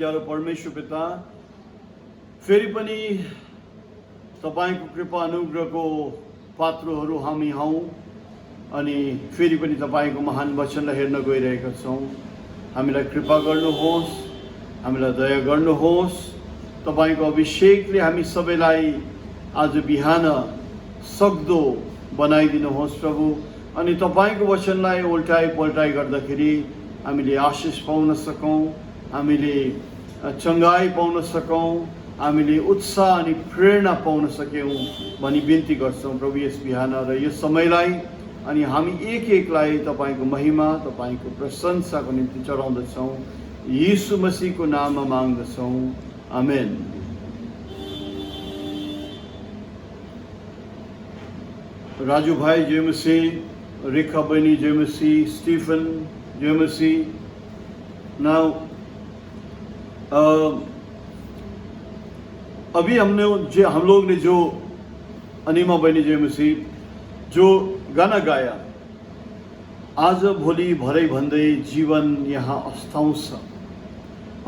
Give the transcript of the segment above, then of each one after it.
प्यारो परमेश्वर पिता, फेरि पनि तपाईको कृपा अनुग्रहको पात्रहरू हामी हौं अनि फेरि पनि तपाईको महान वचनलाई हेर्न गइरहेका छौं। हामीलाई कृपा गर्नुहोस्, हामीलाई दया गर्नुहोस्। तपाईको अभिषेकले हामी सबैलाई आज बिहान सक्दो बनाइदिनुहोस् प्रभु। अनि तपाईको वचनलाई उल्टाइ पल्टाइ गर्दाखेरि हामीले आशिष पाउन सकौं, हामीले चंगाई पाउन सकौं, हामीले उत्साह अनि प्रेरणा पाउन सक्यौं भनी बिन्ती गर्छौं प्रभु यस बिहान र यस समयलाई। अनि हामी एक एकलाई तपाईको महिमा, तपाईको प्रशंसाको निम्ति चढाउँदछौं। यीशु मसीहको नाममा माग्दछौं, आमेन। राजू भाई जय मसीह, रेखा बहनी जय मसीह, स्टीफन जय मसीह। नाउ अभी हम लोग ने जो अनिमा बहनी जय मसीह जो गाना गाया, आज भोलि भरै भन्दै जीवन यहाँ अस्ताउँछ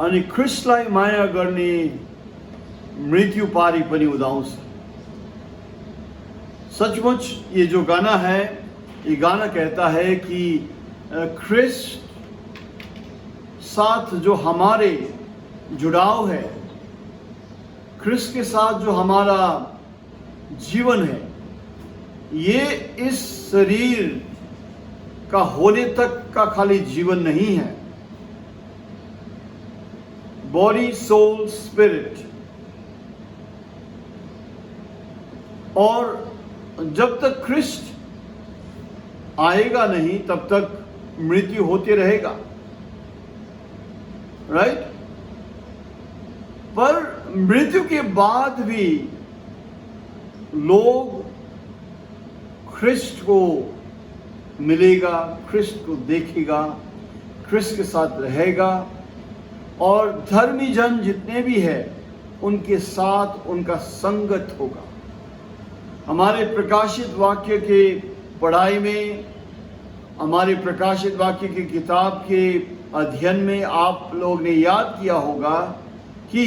अनि ख्रिस्टलाई माया गर्ने मृत्यु पारी पनि उदाउँछ। सचमुच ये जो गाना है, ये गाना कहता है कि ख्रिस्ट साथ जो हमारे जुड़ाव है, ख्रिस्त के साथ जो हमारा जीवन है, ये इस शरीर का होने तक का खाली जीवन नहीं है। Body, soul, spirit. और जब तक ख्रिस्ट आएगा नहीं तब तक मृत्यु होते रहेगा, राइट? पर मृत्यु के बाद भी लोग ख्रिस्ट को मिलेगा, ख्रिस्ट को देखेगा, ख्रिस्ट के साथ रहेगा और धर्मी जन जितने भी हैं उनके साथ उनका संगत होगा। हमारे प्रकाशित वाक्य के पढ़ाई में, हमारे प्रकाशित वाक्य की किताब के अध्ययन में आप लोग ने याद किया होगा कि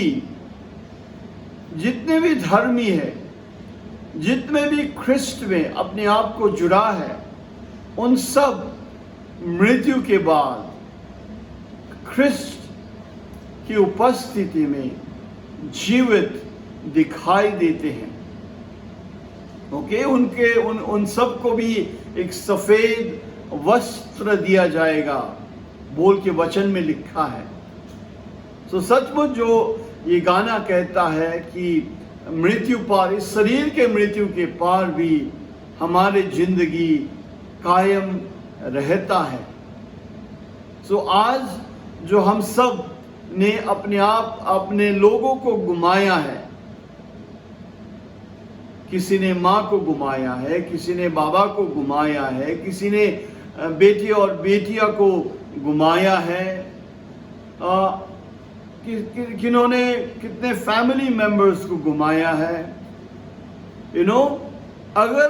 जितने भी धर्मी है, जितने भी ख्रिस्ट में अपने आप को जुड़ा है, उन सब मृत्यु के बाद ख्रिस्ट की उपस्थिति में जीवित दिखाई देते हैं। ओके, उन सबको भी एक सफेद वस्त्र दिया जाएगा बोल के वचन में लिखा है। तो सचमुच जो ये गाना कहता है कि मृत्यु पार, इस शरीर के मृत्यु के पार भी हमारे जिंदगी कायम रहता है। सो आज जो हम सब ने अपने लोगों को गुमाया है, किसी ने माँ को गुमाया है, किसी ने बाबा को गुमाया है, किसी ने बेटी और बेटिया को गुमाया है, किन्होंने कितने फैमिली मेंबर्स को गुमाया है। अगर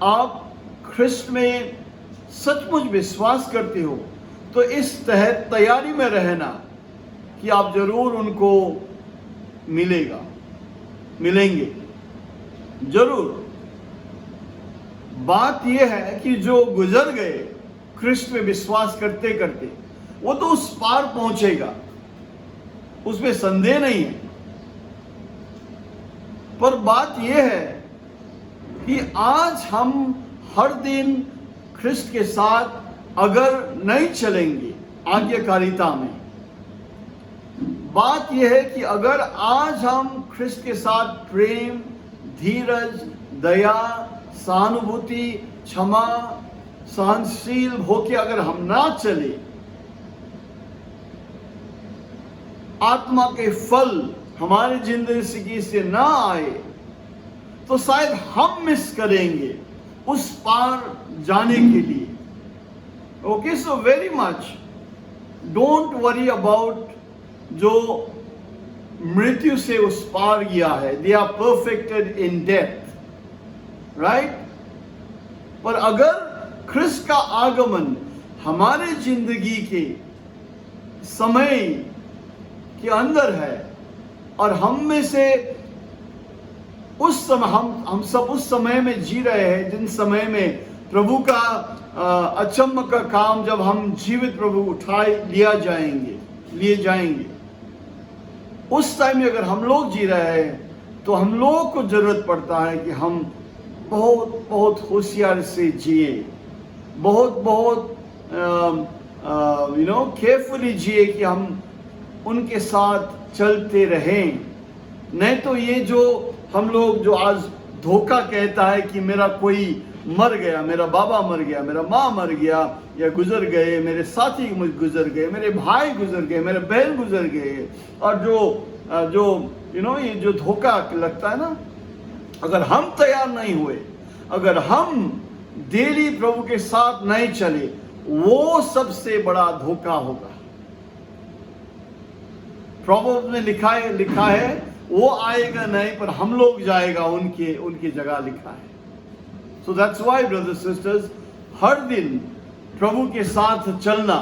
आप ख्रिस्त में सचमुच विश्वास करते हो तो इस तहत तैयारी में रहना कि आप जरूर उनको मिलेंगे जरूर। बात यह है कि जो गुजर गए ख्रिस्त में विश्वास करते करते, वो तो उस पार पहुंचेगा, उसमें संदेह नहीं है। पर बात यह है कि आज हम हर दिन ख्रिस्त के साथ अगर नहीं चलेंगे आज्ञाकारिता में, बात यह है कि अगर आज हम ख्रिस्त के साथ प्रेम, धीरज, दया, सहानुभूति, क्षमा, सहनशील होके अगर हम ना चले, आत्मा के फल हमारे जिंदगी से ना आए, तो शायद हम मिस करेंगे उस पार जाने के लिए। Okay, so very much don't worry about जो मृत्यु से उस पार गया है, they are perfected in death, right? पर अगर ख्रिस्त का आगमन हमारे जिंदगी के समय के अंदर है और हम में से उस समय हम सब उस समय में जी रहे हैं जिन समय में प्रभु का अचम्म का काम जब हम जीवित प्रभु लिए जाएंगे उस टाइम में अगर हम लोग जी रहे हैं तो हम लोगों को जरूरत पड़ता है कि हम बहुत बहुत होशियार से जिए, बहुत केयरफुली जिए कि हम उनके साथ चलते रहें। नहीं तो ये जो हम लोग जो आज धोखा कहता है कि मेरा कोई मर गया, मेरा बाबा मर गया, मेरा माँ मर गया या गुजर गए, मेरे साथी गुजर गए, मेरे भाई गुजर गए, मेरे बहन गुजर गए, और जो ये जो धोखा लगता है ना, अगर हम तैयार नहीं हुए, अगर हम डेली प्रभु के साथ नहीं चले, वो सबसे बड़ा धोखा होगा। प्रभु ने लिखा है वो आएगा नहीं पर हम लोग जाएगा उनकी जगह लिखा है। So that's why brothers sisters, हर दिन प्रभु के साथ चलना,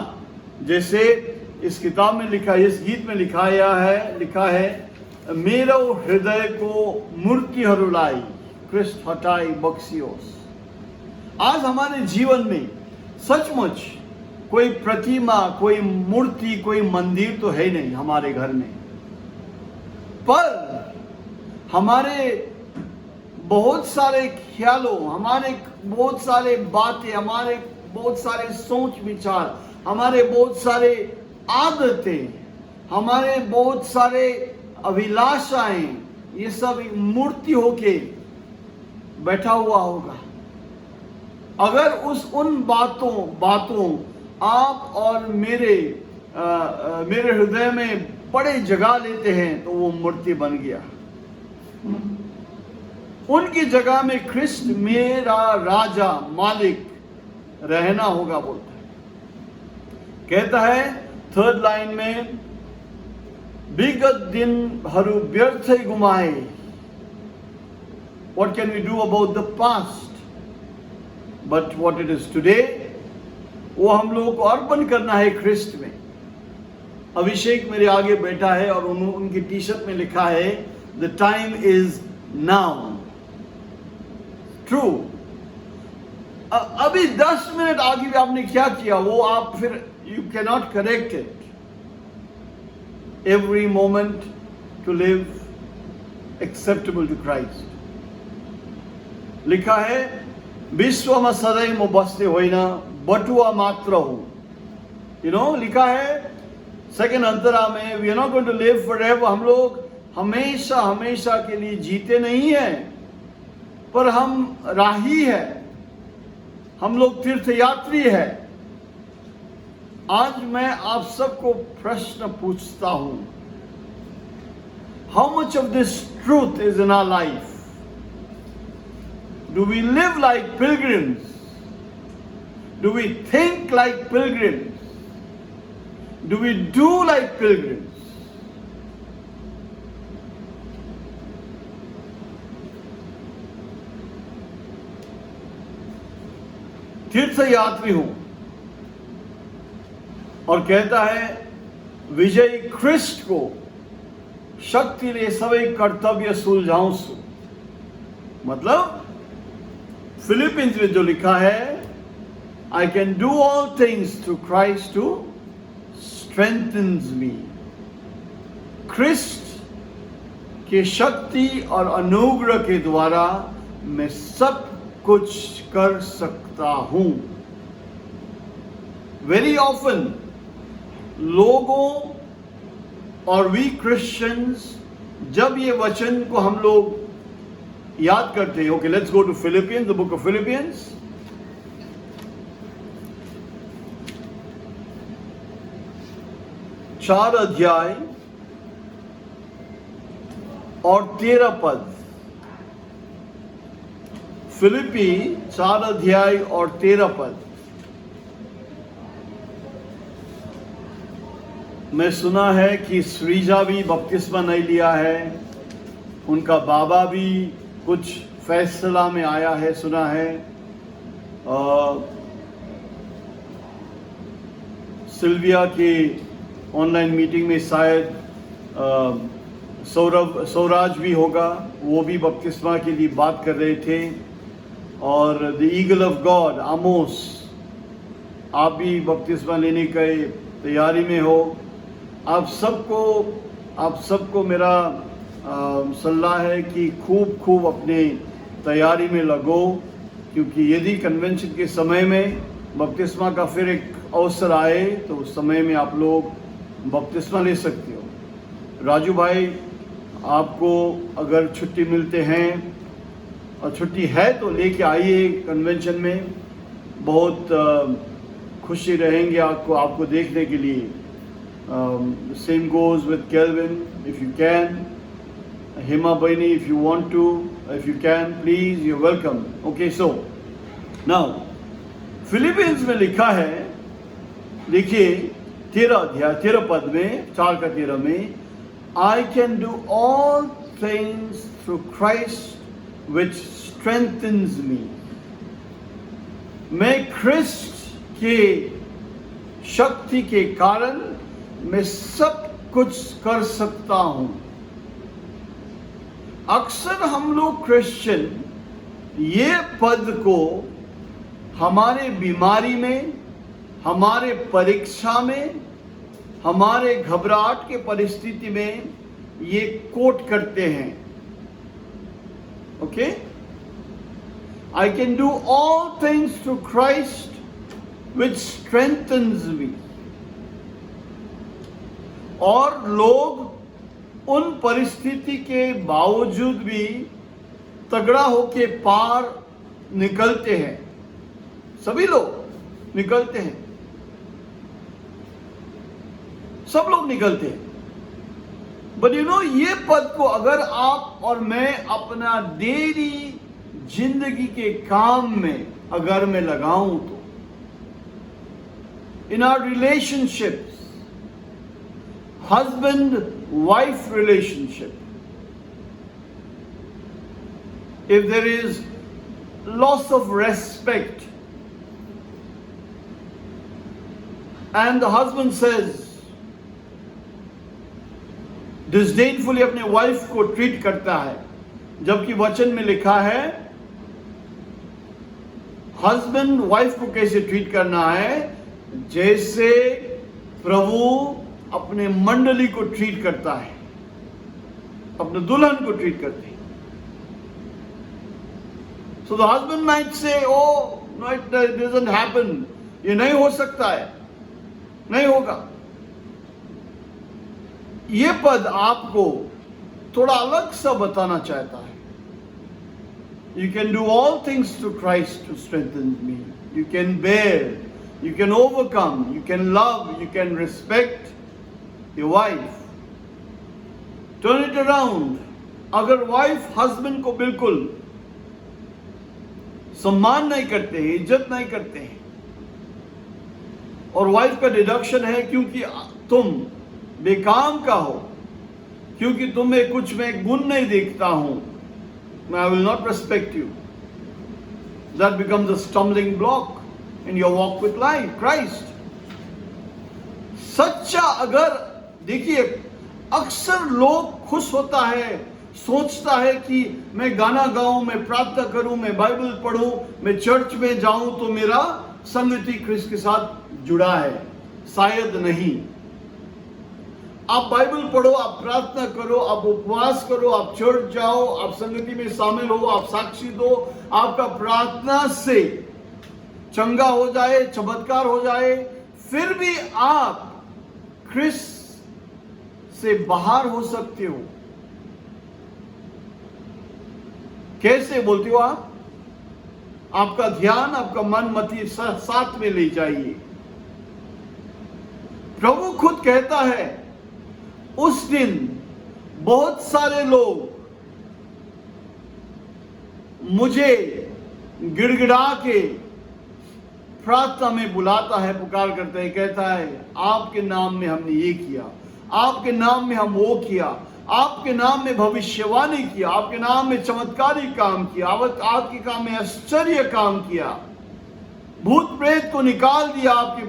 जैसे इस किताब में लिखा है, इस गीत में लिखा है मेरो हृदय को मूर्तिहरूलाई कृष्ण हटाई बक्सियोस। आज हमारे जीवन में सचमुच कोई प्रतिमा, कोई मूर्ति, कोई मंदिर तो है नहीं हमारे घर में, पर हमारे बहुत सारे ख्यालों, हमारे बहुत सारे बातें, हमारे बहुत सारे सोच विचार, हमारे बहुत सारे आदतें, हमारे बहुत सारे अभिलाषाएं, ये सब मूर्ति होके बैठा हुआ होगा। अगर उन बातों आप और मेरे हृदय में बड़े जगह लेते हैं तो वो मूर्ति बन गया। उनकी जगह में ख्रिस्त मेरा राजा मालिक रहना होगा बोलता है। कहता है थर्ड लाइन में, विगत दिनहरू व्यर्थै गुमाए। What can we do about the past? But what it is today, वो हम लोगों को अर्पण करना है ख्रिस्त में। अभिषेक मेरे आगे बैठा है और उनकी टी शर्ट में लिखा है the time is now. True. अभी 10 मिनट आगे भी आपने क्या किया वो आप फिर you can not correct it. Every moment to live acceptable to Christ. लिखा है विश्वमा सधैँ म बस्ने होइन, बटुआ मात्र हूँ। लिखा है सेकेंड अंतरा में, we are not going to live forever. हम लोग हमेशा के लिए जीते नहीं हैं, पर हम राही है, हम लोग तीर्थयात्री है। आज मैं आप सबको प्रश्न पूछता हूं, how much of this truth is in our life? Do we live like pilgrims? Do we think like pilgrims? Do we do like pilgrims? तीर्थ यात्री हूं और कहता है विजयी ख्रिस्ट को शक्तिले सबै कर्तव्य सुल्झाउँछु। मतलब फिलिपियंस में जो लिखा है, I can do all things through Christ who strengthens me। Christ के शक्ति और अनुग्रह के द्वारा मैं सब कुछ कर सकता हूं। वेरी ऑफन लोगों और वी क्रिश्चियंस जब ये वचन को हम लोग याद करते हैं, okay let's go to Philippians, the book of Philippians, चार अध्याय और 13 पद। फिलिपी 4 अध्याय और 13 पद। मैं सुना है कि श्रीजा भी बपतिस्मा नहीं लिया है, उनका बाबा भी कुछ फैसला में आया है, सुना है। सिल्विया के ऑनलाइन मीटिंग में शायद सौराज भी होगा, वो भी बपतिस्मा के लिए बात कर रहे थे। और द ईगल ऑफ गॉड आमोस, आप भी बपतिस्मा लेने की तैयारी में हो। आप सबको मेरा सलाह है कि खूब अपने तैयारी में लगो, क्योंकि यदि कन्वेंशन के समय में बपतिस्मा का फिर एक अवसर आए तो उस समय में आप लोग बपतिस्मा ले सकते हो। राजू भाई, आपको अगर छुट्टी मिलते हैं और छुट्टी है तो लेके आइए कन्वेंशन में, बहुत खुशी रहेंगे आपको देखने के लिए। Same goes with Kelvin, if you can. Hema बहनी, if you want to, if you can, please, you welcome. Okay, so now Philippians में लिखा है, देखिए 13 अध्याय 13 पद में, 4 का 13 में, I can do all things through Christ which strengthens me। मैं ख्रिस्त के शक्ति के कारण मैं सब कुछ कर सकता हूं। अक्सर हम लोग क्रिश्चियन ये पद को हमारे बीमारी में, हमारे परीक्षा में, हमारे घबराहट के परिस्थिति में ये कोट करते हैं। Okay, I can do all things through Christ which strengthens me. और लोग उन परिस्थिति के बावजूद भी तगड़ा होके पार निकलते हैं। सभी लोग निकलते हैं, सब लोग निकलते हैं। बट यू नो, ये पद को अगर आप और मैं अपना डेली जिंदगी के काम में अगर मैं लगाऊं तो, in our relationships, husband wife relationship, if there is loss of respect and the husband says disdainfully अपने वाइफ को ट्रीट करता है, जबकि वचन में लिखा है हस्बैंड वाइफ को कैसे ट्रीट करना है, जैसे प्रभु अपने मंडली को ट्रीट करता है, अपने दुल्हन को ट्रीट करते हैं। So the husband might say, oh no, it doesn't happen, ये नहीं हो सकता है, नहीं होगा। ये पद आपको थोड़ा अलग सा बताना चाहता है। You can do all things to Christ to strengthen me. You can bear, you can overcome, you can love, you can respect your wife। turn it around। अगर वाइफ हस्बैंड को बिल्कुल सम्मान नहीं करते हैं, इज्जत नहीं करते हैं, और वाइफ का डिडक्शन है क्योंकि तुम बेकाम का हो, क्योंकि तुम्हें कुछ में गुण नहीं देखता हूं, I will not respect you, that becomes a stumbling block in your walk with life, Christ। सच्चा अगर देखिए, अक्सर लोग खुश होता है, सोचता है कि मैं गाना गाऊं, मैं प्रार्थना करूं, मैं बाइबल पढ़ूं, मैं चर्च में जाऊं तो मेरा संगति ख्रिस्त के साथ जुड़ा है। शायद नहीं। आप बाइबल पढ़ो, आप प्रार्थना करो, आप उपवास करो, आप चर्च जाओ, आप संगति में शामिल हो, आप साक्षी दो, आपका प्रार्थना से चंगा हो जाए, चमत्कार हो जाए, फिर भी आप ख्रिस्त से बाहर हो सकते हो। कैसे बोलते हो आप? आपका ध्यान, आपका मन मति साथ में ले जाइए। प्रभु खुद कहता है, उस दिन बहुत सारे लोग मुझे गिड़गिड़ा के प्रार्थना में बुलाता है, पुकार करता है, कहता है आपके नाम में हमने ये किया, आपके नाम में हम वो किया, आपके नाम में भविष्यवाणी किया, आपके नाम में चमत्कारी काम किया, आपके काम में आश्चर्य काम किया। भूत प्रेत को निकाल दिया, आपके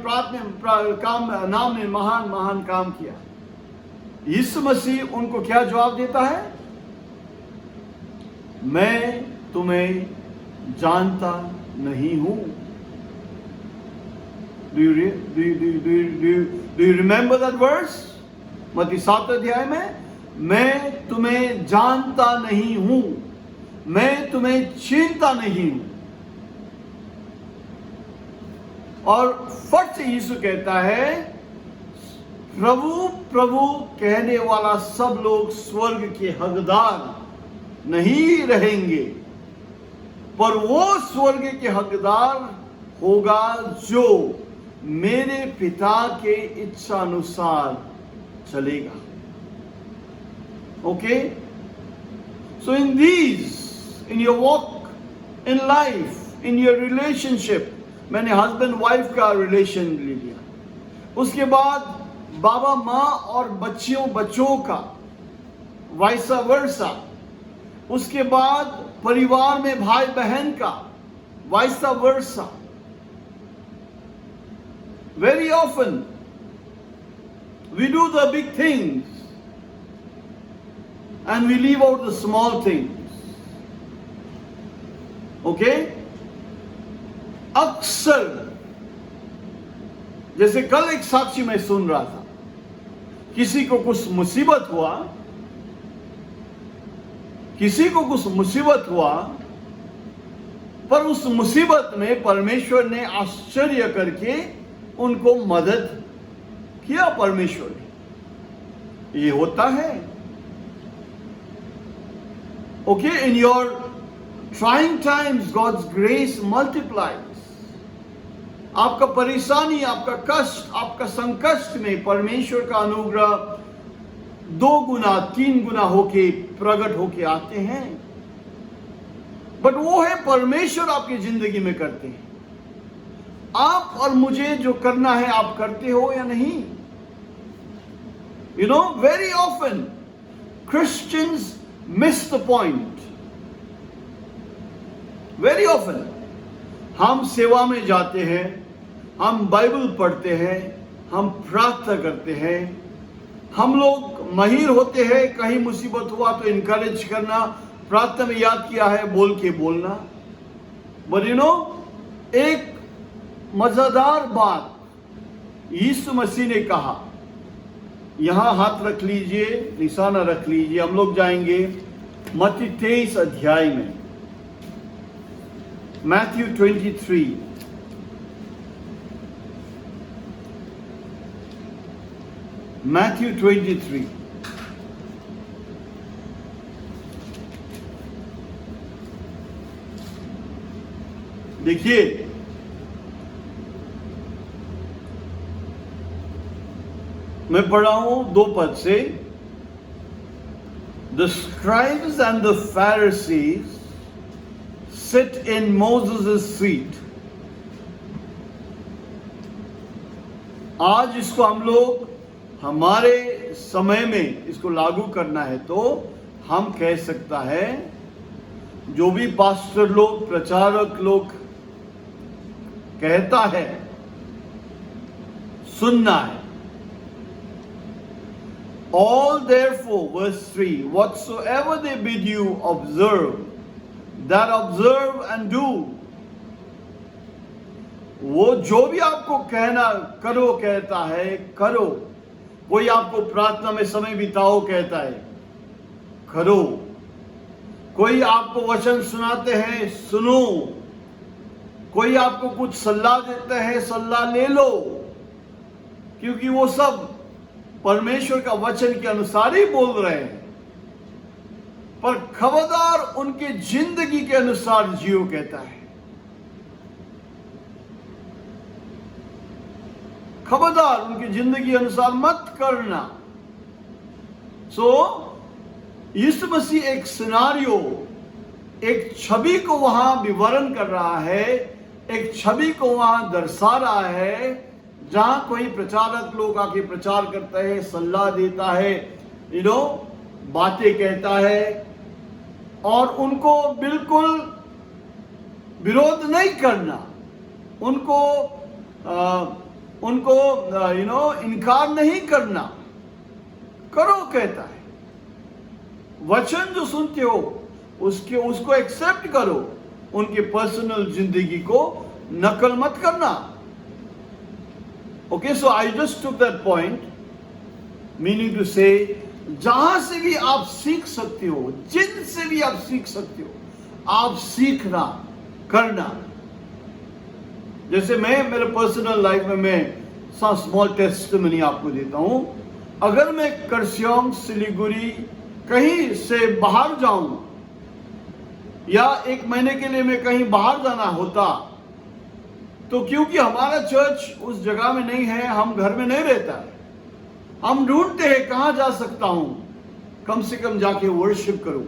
काम नाम ने महान महान काम किया। यीशु मसीह उनको क्या जवाब देता है? मैं तुम्हें जानता नहीं हूं। Do you remember that verse? मत्ती 7 अध्याय में, मैं तुम्हें जानता नहीं हूं, मैं तुम्हें छीनता नहीं हूं। और फट से यीशु कहता है, प्रभु प्रभु कहने वाला सब लोग स्वर्ग के हकदार नहीं रहेंगे, पर वो स्वर्ग के हकदार होगा जो मेरे पिता के इच्छा अनुसार चलेगा। Okay, so in your walk in life, in your relationship, मैंने हस्बैंड वाइफ का रिलेशन ले लिया, उसके बाद बाबा माँ और बच्चों का, वाइसा वर्सा, उसके बाद परिवार में भाई बहन का, वाइसा वर्सा। Very often we do the big things and we leave out the small things. Okay? अक्सर, जैसे कल एक साक्षी मैं सुन रहा था, किसी को कुछ मुसीबत हुआ, पर उस मुसीबत में परमेश्वर ने आश्चर्य करके उनको मदद किया। परमेश्वर ने, ये होता है। Okay, in your trying times God's grace multiplies. आपका परेशानी, आपका कष्ट, आपका संकष्ट में परमेश्वर का अनुग्रह 2 गुना 3 गुना होके प्रकट होके आते हैं। बट वो है परमेश्वर आपकी जिंदगी में करते हैं। आप और मुझे जो करना है आप करते हो या नहीं? You know, very often Christians miss the point. Very often हम सेवा में जाते हैं, हम बाइबल पढ़ते हैं, हम प्रार्थना करते हैं, हम लोग माहिर होते हैं, कहीं मुसीबत हुआ तो इनकरेज करना, प्रार्थना में याद किया है बोल के बोलना। बट यू नो, एक मजेदार बात यीशु मसीह ने कहा, यहां हाथ रख लीजिए, निशाना रख लीजिए। हम लोग जाएंगे मत्ती 23 अध्याय में, मैथ्यू 23। मैथ्यू 23 देखिए, मैं पढ़ा हूं 2 पद से। The scribes and the Pharisees sit in Moses' seat. आज इसको हम लोग हमारे समय में इसको लागू करना है तो हम कह सकता है, जो भी पास्टर लोग, प्रचारक लोग कहता है सुनना है। All therefore, verse 3, whatsoever they bid you observe, that observe and do. वो जो भी आपको कहना करो कहता है, करो। कोई आपको प्रार्थना में समय बिताओ कहता है, करो। कोई आपको वचन सुनाते हैं, सुनो। कोई आपको कुछ सलाह देता है, सलाह ले लो, क्योंकि वो सब परमेश्वर का वचन के अनुसार ही बोल रहे हैं। पर खबरदार उनके जिंदगी के अनुसार जियो कहता है। खबरदार उनकी जिंदगी अनुसार मत करना। सो यीशु मसीह एक सिनारियो, एक छवि को वहां विवरण कर रहा है, एक छवि को वहां दर्शा रहा है, जहां कोई प्रचारक लोग आके प्रचार करता है, सलाह देता है, बातें कहता है, और उनको बिल्कुल विरोध नहीं करना, उनको इनकार नहीं करना, करो कहता है। वचन जो सुनते हो उसको एक्सेप्ट करो, उनके पर्सनल जिंदगी को नकल मत करना। Okay, so I just took that point, meaning to say जहां से भी आप सीख सकते हो, जिनसे भी आप सीख सकते हो, आप सीखना करना। जैसे मैं मेरे पर्सनल लाइफ में मैं स्मॉल टेस्टिमनी आपको देता हूं। अगर मैं करस्योम, सिलीगुड़ी कहीं से बाहर जाऊं या 1 महीने के लिए मैं कहीं बाहर जाना होता, तो क्योंकि हमारा चर्च उस जगह में नहीं है, हम घर में नहीं रहता, हम ढूंढते हैं कहां जा सकता हूं, कम से कम जाके वर्शिप करूं,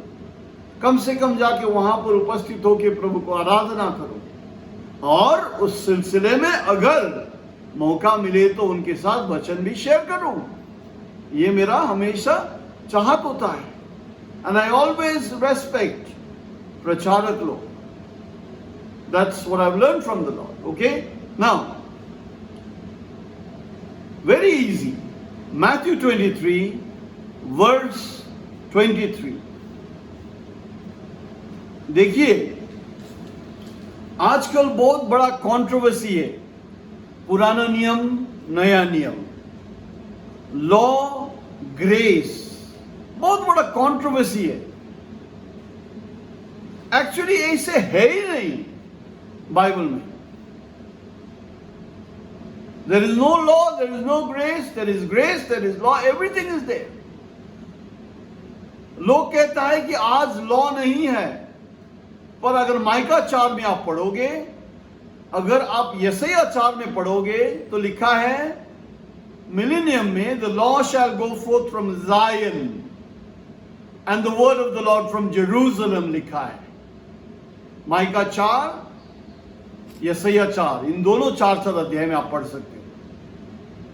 कम से कम जाके वहां पर उपस्थित होकर प्रभु को आराधना करूं, और उस सिलसिले में अगर मौका मिले तो उनके साथ वचन भी शेयर करूं। ये मेरा हमेशा चाहत होता है। एंड आई ऑलवेज रेस्पेक्ट प्रचारक लोग। That's what I have learned from the Lord. Okay, now very easy, Matthew 23 verse 23। देखिए, आजकल बहुत बड़ा कंट्रोवर्सी है, पुराना नियम नया नियम, लॉ ग्रेस, बहुत बड़ा कंट्रोवर्सी है। एक्चुअली ऐसे है ही नहीं बाइबल में। There is no law, there is no grace, there is law, everything is there. लोग कहता है कि आज लॉ नहीं है, पर अगर माइका 4 में आप पढ़ोगे, अगर आप यशायाह 4 में पढ़ोगे, तो लिखा है मिलेनियम में, the law shall go forth from Zion and the word of the Lord from Jerusalem, लिखा है। माइका 4, यशायाह 4, इन दोनों 4 अध्याय में आप पढ़ सकते हो।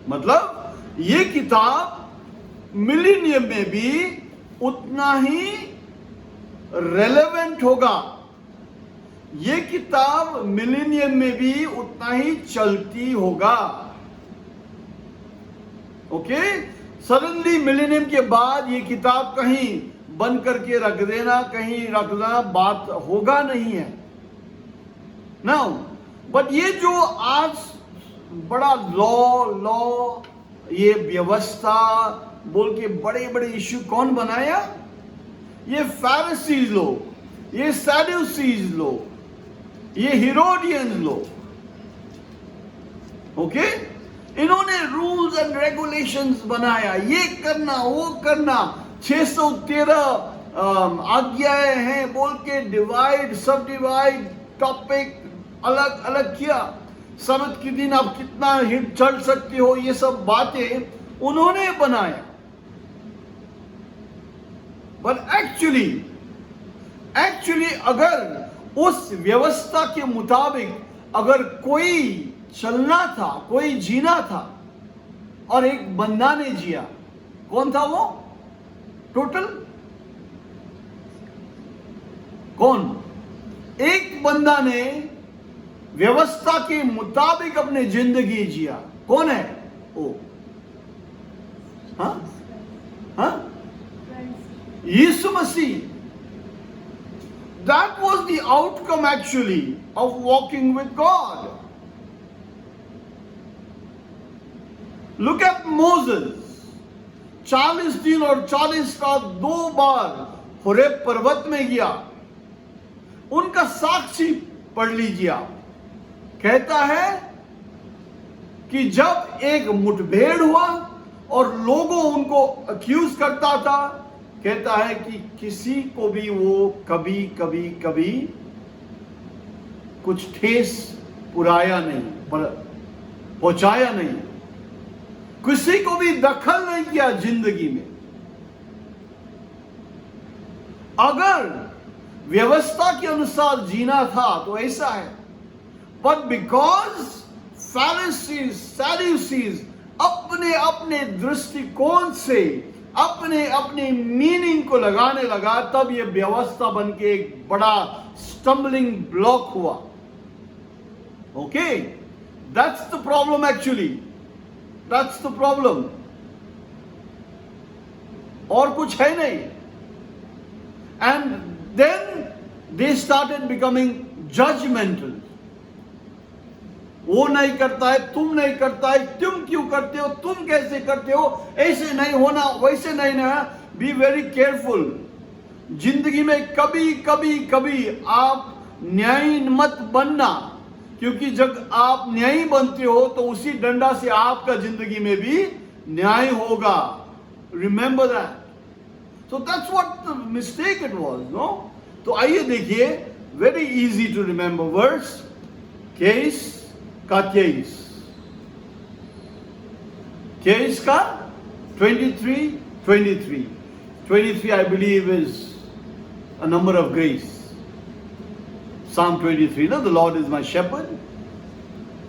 मतलब ये किताब मिलेनियम में भी उतना ही रेलेवेंट होगा, ये किताब मिलेनियम में भी उतना ही चलती होगा। ओके, सडनली मिलेनियम के बाद ये किताब कहीं बंद करके रख देना, कहीं रखना बात होगा नहीं है। नाउ बट ये जो आज बड़ा लॉ ये व्यवस्था बोल के बड़े बड़े इश्यू कौन बनाया? ये फैरिसीज लोग, ये सैडुसीज लोग, ये हेरोडियंस लोग। ओके, इन्होंने रूल्स एंड रेगुलेशंस बनाया, ये करना वो करना, 613 आज्ञाएं हैं बोल के डिवाइड सब डिवाइड टॉपिक अलग अलग किया। सबत के दिन आप कितना हिट चल सकते हो, ये सब बातें उन्होंने बनाया। बट एक्चुअली अगर उस व्यवस्था के मुताबिक अगर कोई चलना था, कोई जीना था, और एक बंदा ने जिया, कौन था वो? टोटल कौन? एक बंदा ने व्यवस्था के मुताबिक अपने जिंदगी जिया, कौन है वो? यीशु मसीह। That was the outcome actually of walking with God. Look at Moses. 40 दिन और 40 रात 2 बार होरेब पर्वत में गया। उनका साक्षी पढ़ लीजिए आप। कहता है कि जब एक मुठभेड़ हुआ और लोगों उनको अक्यूज करता था, कहता है कि किसी को भी वो कभी कुछ ठेस पुराया नहीं, पहुंचाया नहीं, किसी को भी दखल नहीं किया जिंदगी में। अगर व्यवस्था के अनुसार जीना था तो ऐसा है, बट बिकॉज फैरिसीज सैडुसीज अपने अपने दृष्टिकोण से अपने अपने मीनिंग को लगाने लगा, तब ये व्यवस्था बन के एक बड़ा स्टम्बलिंग ब्लॉक हुआ। Okay? That's the problem actually. That's the problem. और कुछ है नहीं. And then they started becoming judgmental. वो नहीं करता है, तुम नहीं करता है, तुम क्यों करते हो, तुम कैसे करते हो, ऐसे नहीं होना, वैसे नहीं ना. Be very careful. जिंदगी में कभी कभी कभी आप न्यायी मत बनना, क्योंकि जब आप न्यायी बनते हो तो उसी डंडा से आपका जिंदगी में भी न्याय होगा. Remember that. So that's what the mistake it was. No, तो आइए देखिए, very easy to remember words. केस का केस, केस का 23 I believe is a number of grace. Psalm 23 ना, the Lord is my shepherd.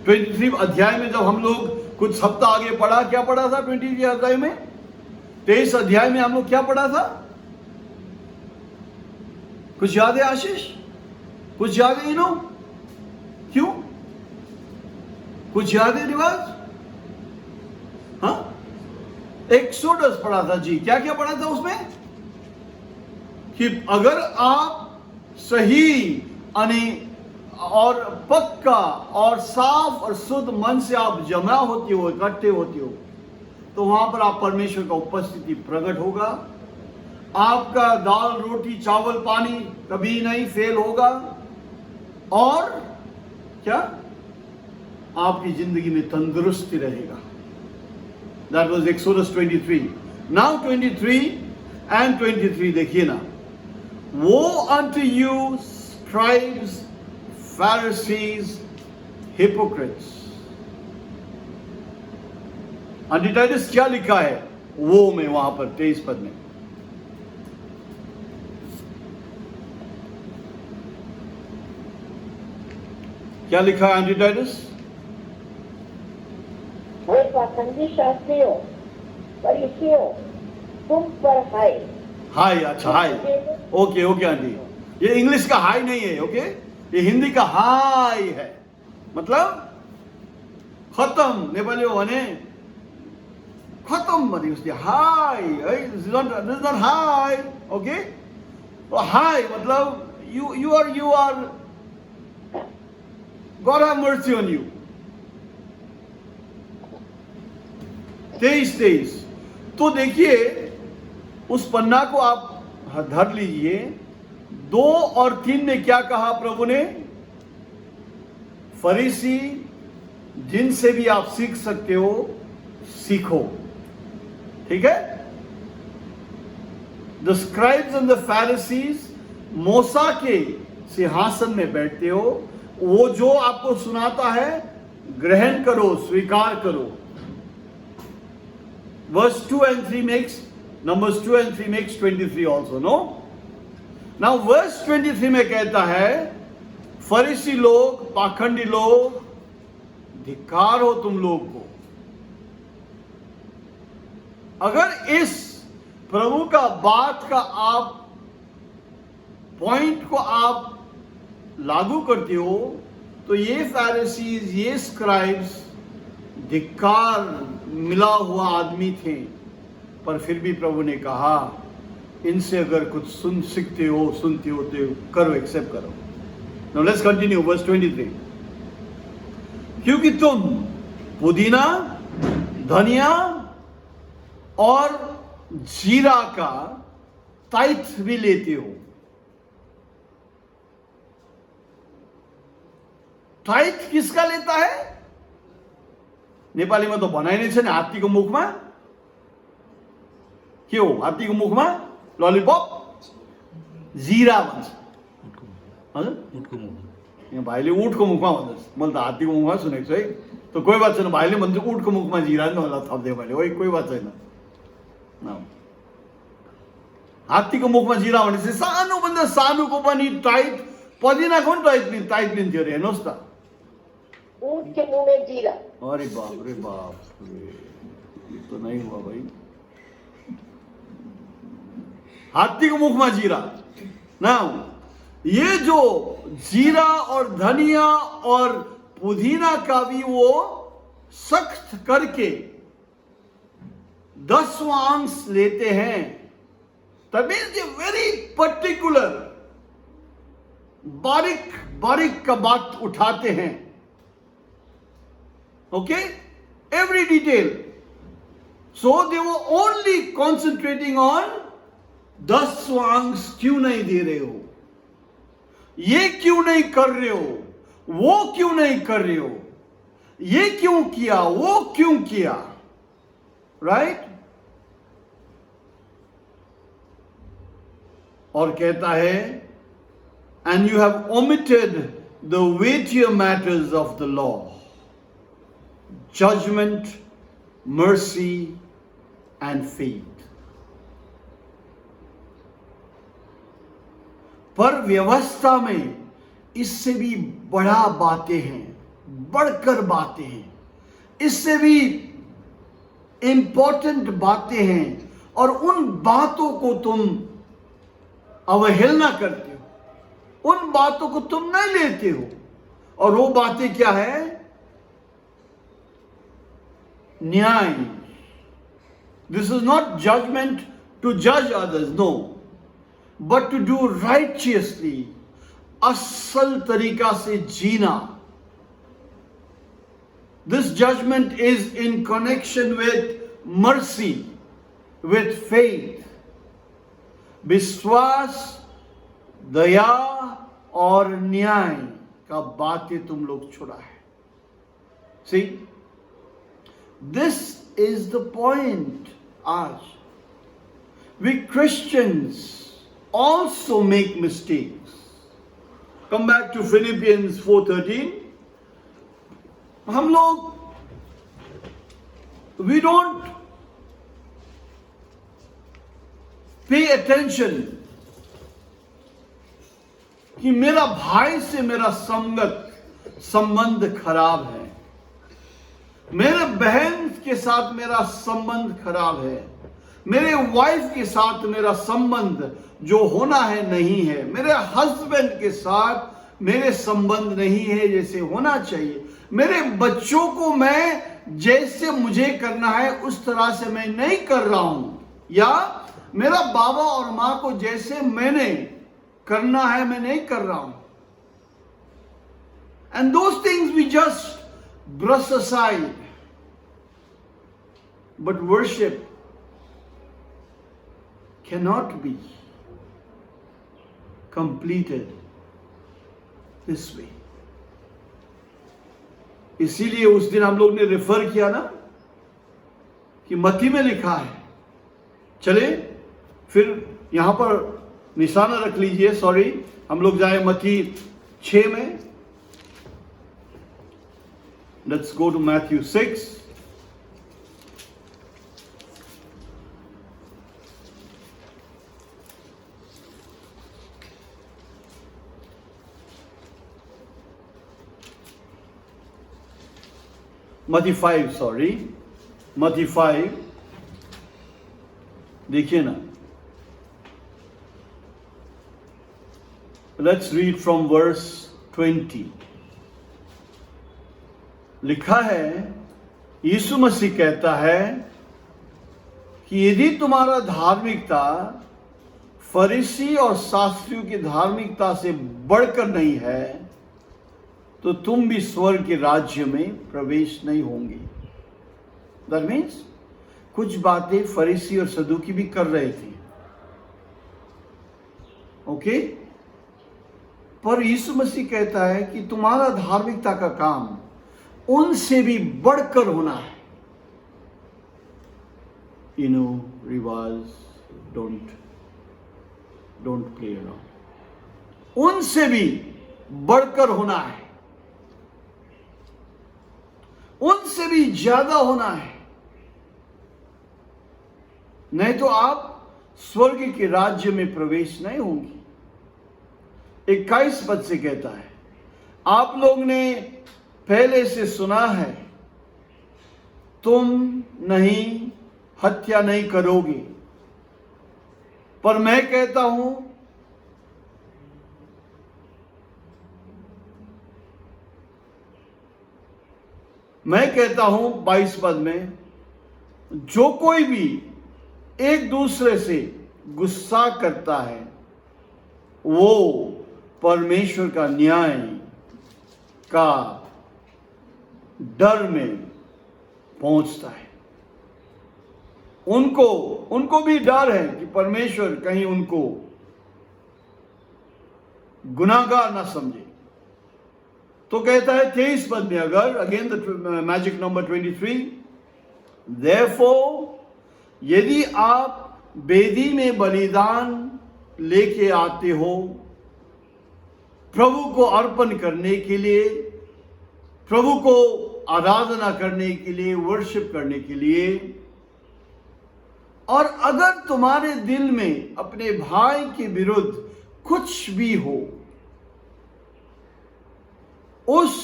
23 अध्याय में जब हम लोग कुछ हफ्ता आगे पढ़ा, क्या पढ़ा था 23 अध्याय में? 23 अध्याय में हम लोग क्या पढ़ा था? कुछ याद है आशीष? कुछ याद है इनो? क्यों? कुछ याद है रिवाज? हाँ, एक्सोडस पढ़ा था जी. क्या क्या पढ़ा था उसमें? कि अगर आप सही और पक्का और साफ और शुद्ध मन से आप जमा होते हो, इकट्ठे होते हो, तो वहां पर आप परमेश्वर का उपस्थिति प्रकट होगा. आपका दाल रोटी चावल पानी कभी नहीं फेल होगा. और क्या? आपकी जिंदगी में तंदुरुस्ती रहेगा. That was Exodus 23. Now 23 and 23 देखिए ना. Woe unto you, scribes, Pharisees, hypocrites. एंटीटाइटस क्या लिखा है वो में वहां पर 23 पद में? क्या लिखा है एंटीटाइटस? हे पाखंडी शास्त्रियों, फरीसियों, तुम पर हाय. हाय, अच्छा हाय. ओके ओके आंटी, ये इंग्लिश का हाय नहीं है. ओके, ये हिंदी का हाय है. मतलब खत्म. नेपाली भने खत्म भने उसले hi. This is not hi. Okay, तो हाय मतलब you are God have mercy on you. 23. तो देखिए, उस पन्ना को आप धर लीजिए. 2 और 3 में क्या कहा प्रभु ने? फरीसी जिनसे भी आप सीख सकते हो, सीखो. ठीक है? The scribes and the Pharisees, मूसा के सिंहासन में बैठते हो. वो जो आपको सुनाता है ग्रहण करो, स्वीकार करो. Verse 2 and 3 makes, Numbers 2 and 3 makes 23 also, no? Now verse 23 में कहता है, फरीसी लोग, पाखंडी लोग, धिक्कार हो तुम लोग को. अगर इस प्रभु का बात का आप पॉइंट को आप लागू करते हो, तो ये फैरिसीज, ये स्क्राइब्स धिक्कार मिला हुआ आदमी थे. पर फिर भी प्रभु ने कहा, इनसे अगर कुछ सुनते हो तो करो, एक्सेप्ट करो. Now let's continue verse 23. क्योंकि तुम पुदीना, धनिया और जीरा का टाइथ भी लेते हो. टाइथ किसका लेता है? नेपालीमा त भनाइ नै छ नि, हात्तीको मुखमा के हो? हात्तीको मुखमा ललिपप, जीरा भन्छ. हजुर, उठको मुख. यहाँ भाइले उठको मुखमा भन्छ. मैले त हात्तीको मुखमा सुनेको छु है. त कोही बात छैन, भाइले भन्छ उठको मुखमा जीरा नि, मलाई थप्दियो मैले. ओइ, कोही बात छैन. हात्तीको मुखमा जीरा भनेपछि सानोभन्दा सानोको पनि टाइट, पदिनाको पनि टाइट लिन्थ्यो अरे. हेर्नुहोस् त, ऊंट के मुंह में जीरा. अरे बाप रे बाप रे, ये तो नहीं हुआ भाई. हाथी के मुख में जीरा ना. ये जो जीरा और धनिया और पुदीना का भी वो सख्त करके 10वां अंश लेते हैं। तभी ये वेरी पर्टिकुलर बारीक बारीक का बात उठाते हैं। Okay, every detail. So they वो ओनली कॉन्सेंट्रेटिंग ऑन 10वां अंश क्यों नहीं दे रहे हो, ये क्यों नहीं कर रहे हो, वो क्यों नहीं कर रहे हो, ये क्यों किया, वो क्यों किया, राइट? और कहता है, and you have omitted the weightier matters of the law, judgement, mercy and faith. पर व्यवस्था में इससे भी बड़ा बातें हैं, बढ़कर बातें हैं, इससे भी इंपॉर्टेंट बातें हैं, और उन बातों को तुम अवहेलना करते हो, उन बातों को तुम नहीं लेते हो। और वो बातें क्या है? न्याय। This is not judgement to जज others, no, but to do righteously, असल तरीका से जीना। This judgement is in connection with mercy, with faith, विश्वास, दया और न्याय का बातें तुम लोग छोड़ा है। See, this is the point. आज we Christians also make mistakes. Come back to Philippians 4:13. हम लोग, we don't pay attention कि मेरा भाई से मेरा संबंध खराब है, मेरे बहन के साथ मेरा संबंध खराब है, मेरे वाइफ के साथ मेरा संबंध जो होना है नहीं है, मेरे हस्बैंड के साथ मेरे संबंध नहीं है जैसे होना चाहिए, मेरे बच्चों को मैं जैसे मुझे करना है उस तरह से मैं नहीं कर रहा हूं, या मेरा बाबा और मां को जैसे मैंने करना है मैं नहीं कर रहा हूं। And those things we just brush aside, but worship cannot be completed this way. इसीलिए उस दिन हम लोग ने रेफर किया ना कि मत्ती में लिखा है। चले फिर यहां पर निशाना रख लीजिए, सॉरी, हम लोग जाए मत्ती 6 में। Let's go to Matthew 6। Matthew 5, sorry, Matthew 5, देखिए ना, let's read from verse 20. लिखा है, यीशु मसीह कहता है कि यदि तुम्हारा धार्मिकता फरीसी और शास्त्रियों की धार्मिकता से बढ़कर नहीं है तो तुम भी स्वर्ग के राज्य में प्रवेश नहीं होंगे। दैट मीन्स कुछ बातें फरीसी और सदूकी भी कर रहे थे, ओके, पर यीशु मसीह कहता है कि तुम्हारा धार्मिकता का काम उनसे भी बढ़कर होना है। यू नो, रिवाज, डोंट प्ले अराउंड, उनसे भी बढ़कर होना है, उनसे भी ज्यादा होना है, नहीं तो आप स्वर्ग के राज्य में प्रवेश नहीं होंगे। 21 पद से कहता है, आप लोग ने पहले से सुना है, तुम नहीं हत्या नहीं करोगे, पर मैं कहता हूं मैं कहता हूं 22 पद में, जो कोई भी एक दूसरे से गुस्सा करता है वो परमेश्वर का न्याय का डर में पहुंचता है। उनको भी डर है कि परमेश्वर कहीं उनको गुनाहगार ना समझे। तो कहता है 23 पद में, अगर again the magic number 23, therefore यदि आप वेदी में बलिदान लेके आते हो प्रभु को अर्पण करने के लिए, प्रभु को आराधना करने के लिए, वर्शिप करने के लिए, और अगर तुम्हारे दिल में अपने भाई के विरुद्ध कुछ भी हो, उस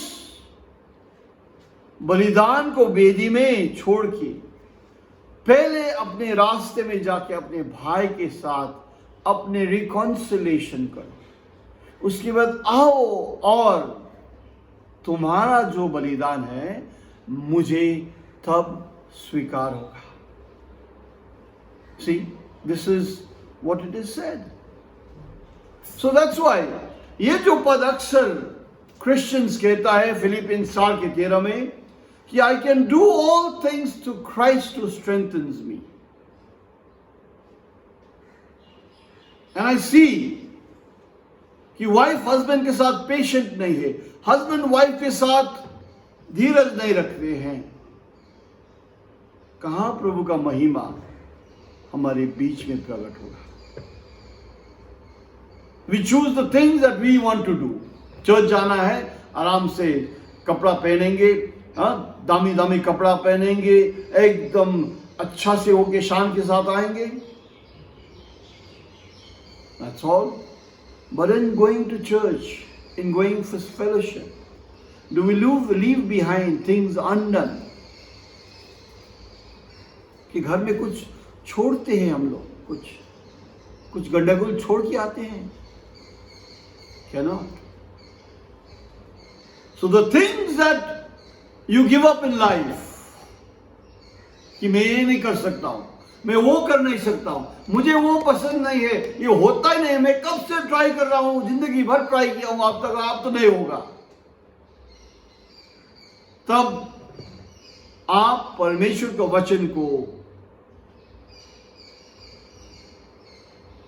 बलिदान को वेदी में छोड़ के पहले अपने रास्ते में जाके अपने भाई के साथ अपने रिकॉन्सिलेशन करो। उसके बाद आओ और तुम्हारा जो बलिदान है मुझे तब स्वीकार होगा। See, this is what it is said. So that's why ये जो पद अक्सर क्रिश्चियंस कहता है फिलिपियंस 4:13 में कि I can do all things to Christ who strengthens me. And I see कि वाइफ हस्बैंड के साथ पेशेंट नहीं है, हस्बैंड वाइफ के साथ धीरज नहीं रखते हैं। कहां प्रभु का महिमा हमारे बीच में प्रकट होगा? We choose the things that we want to do. Church जाना है, आराम से कपड़ा पहनेंगे, दामी दामी कपड़ा पहनेंगे, एकदम अच्छा से होके शान के साथ आएंगे। That's all. But in going to church, in going for fellowship, do we leave behind things undone? कि घर में कुछ छोड़ते हैं हम लोग, कुछ गंडगोल छोड़ के आते हैं, cannot. So the things that you give up in life, कि मैं ये नहीं कर सकता हूं, मैं वो कर नहीं सकता हूं, मुझे वो पसंद नहीं है, ये होता ही नहीं, मैं कब से ट्राई कर रहा हूं, जिंदगी भर ट्राई किया हूं, अब तक आप तो नहीं होगा। तब आप परमेश्वर के वचन को,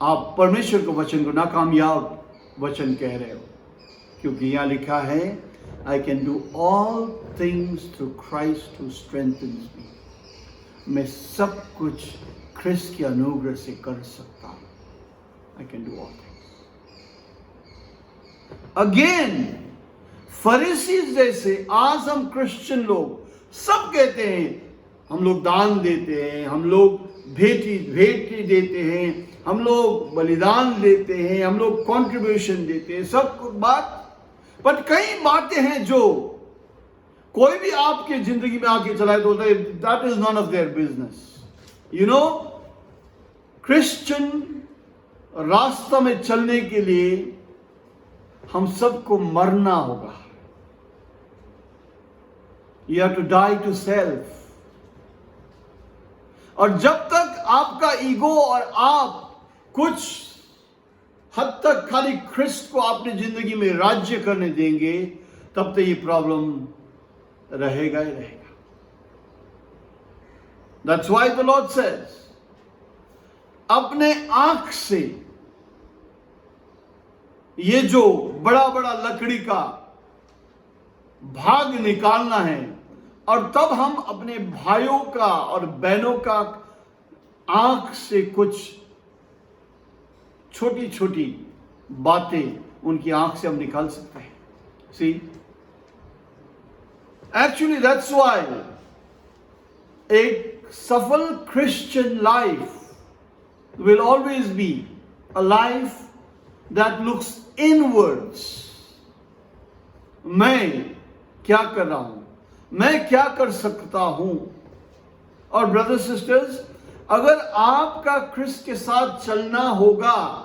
आप परमेश्वर के वचन को नाकामयाब वचन कह रहे हो, क्योंकि यहां लिखा है I can do all things through Christ who strengthens me. मैं सब कुछ ख्रिस्त के अनुग्रह से कर सकता हूं। I can do all things. Again, Pharisees जैसे आज हम क्रिश्चियन लोग सब कहते हैं, हम लोग दान देते हैं, हम लोग भेंट देते हैं, हम लोग बलिदान देते हैं, हम लोग कंट्रीब्यूशन देते हैं, सब बात, पर कई बातें हैं जो कोई भी आपके जिंदगी में आके चलाए तो that is none of their business. You know, Christian रास्ता में चलने के लिए हम सबको मरना होगा। You have to die to self. और जब तक आपका ईगो और आप कुछ हद तक खाली ख्रिस्त को अपनी जिंदगी में राज्य करने देंगे, तब तक ये प्रॉब्लम रहेगा ही रहेगा। That's why the Lord says, अपने आंख से ये जो बड़ा बड़ा लकड़ी का भाग निकालना है, और तब हम अपने भाइयों का और बहनों का आंख से कुछ छोटी छोटी बातें उनकी आंख से हम निकाल सकते हैं। See, actually that's why एक सफल Christian life will always be a life that looks inwards. मैं क्या कर रहा हूं, मैं क्या कर सकता हूं। और ब्रदर्स सिस्टर्स, अगर आपका ख्रिस्त के साथ चलना होगा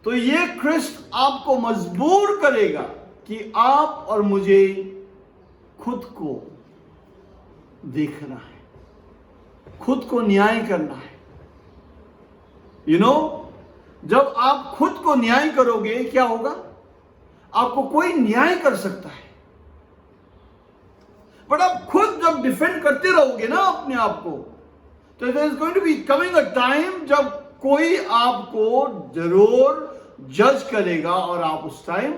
तो ये ख्रिस्त आपको मजबूर करेगा कि आप और मुझे खुद को देखना है, खुद को न्याय करना है। जब आप खुद को न्याय करोगे क्या होगा? आपको कोई न्याय कर सकता है, बट आप खुद जब डिफेंड करते रहोगे ना अपने आप को, तो there is going to be coming a time जब कोई आपको जरूर जज करेगा और आप उस टाइम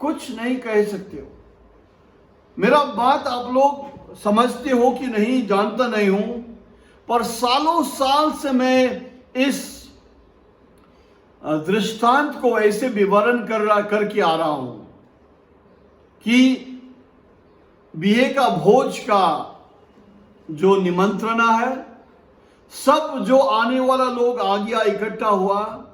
कुछ नहीं कह सकते हो। मेरा बात आप लोग समझते हो कि नहीं जानता नहीं हूं, पर सालों साल से मैं इस दृष्टांत को ऐसे विवरण करके आ रहा हूं कि बिहे का भोज का जो निमंत्रणा है, सब जो आने वाला लोग आ गया, इकट्ठा हुआ,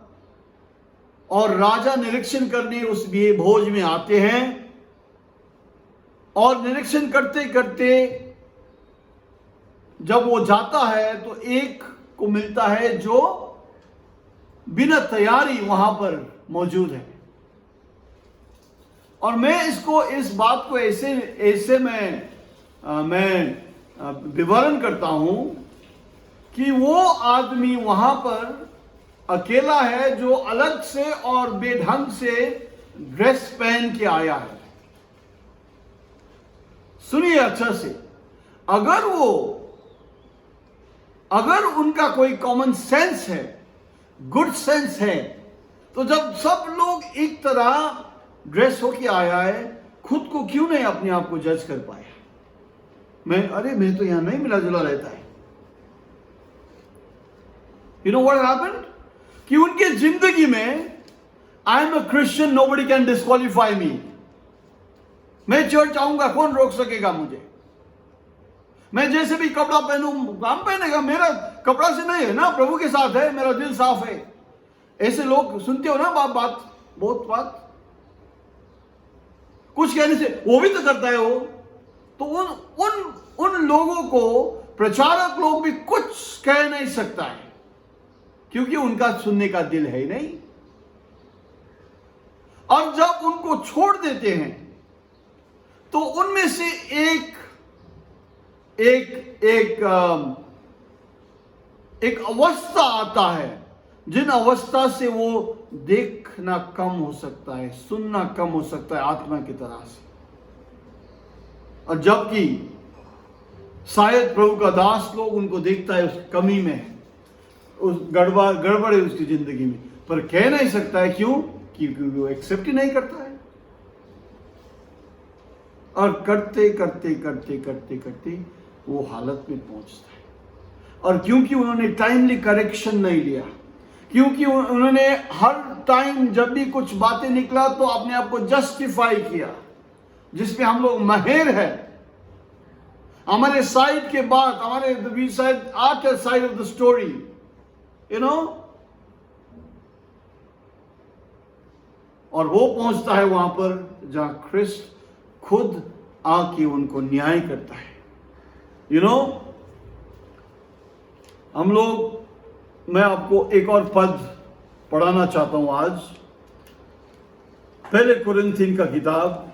और राजा निरीक्षण करने उस बिहे भोज में आते हैं, और निरीक्षण करते करते जब वो जाता है तो एक को मिलता है जो बिना तैयारी वहां पर मौजूद है। और मैं इस बात को ऐसे मैं विवरण करता हूं कि वो आदमी वहां पर अकेला है जो अलग से और बेढंग से ड्रेस पहन के आया है। सुनिए अच्छा से, अगर उनका कोई कॉमन सेंस है, गुड सेंस है, तो जब सब लोग एक तरह ड्रेस होके आया है, खुद को क्यों नहीं अपने आप को जज कर पाया? मैं तो यहां नहीं मिला जुला रहता है। You know what happened? कि उनके जिंदगी में I am a Christian, nobody can disqualify me. मैं चर्च आऊंगा, कौन रोक सकेगा मुझे? मैं जैसे भी कपड़ा पहनूं, काम पहनेगा, मेरा कपड़ा से नहीं है ना, प्रभु के साथ है, मेरा दिल साफ है। ऐसे लोग सुनते हो ना बहुत बात कुछ कहने से वो भी तो करता है वो। तो उन लोगों को प्रचारक लोग भी कुछ कह नहीं सकता है, क्योंकि उनका सुनने का दिल है ही नहीं। और जब उनको छोड़ देते हैं तो उनमें से एक अवस्था आता है, जिन अवस्था से वो देखना कम हो सकता है, सुनना कम हो सकता है आत्मा की तरह से। और जबकि शायद प्रभु का दास लोग उनको देखता है उस कमी में है, उस गड़बड़ है उसकी जिंदगी में, पर कह नहीं सकता है। क्यों? क्योंकि वो एक्सेप्ट ही नहीं करता है। और करते करते वो हालत में पहुंचता है। और क्योंकि उन्होंने टाइमली करेक्शन नहीं लिया, क्योंकि उन्होंने हर टाइम जब भी कुछ बातें निकला तो अपने आप को जस्टिफाई किया, जिसमें हम लोग माहिर है। हमारे साइड के बाद, we side after side of the story, और वो पहुंचता है वहां पर जहां ख्रिस्त खुद आके उनको न्याय करता है। हम लोग, मैं आपको एक और पद पढ़ाना चाहता हूं आज। पहले कुरिन्थियन का किताब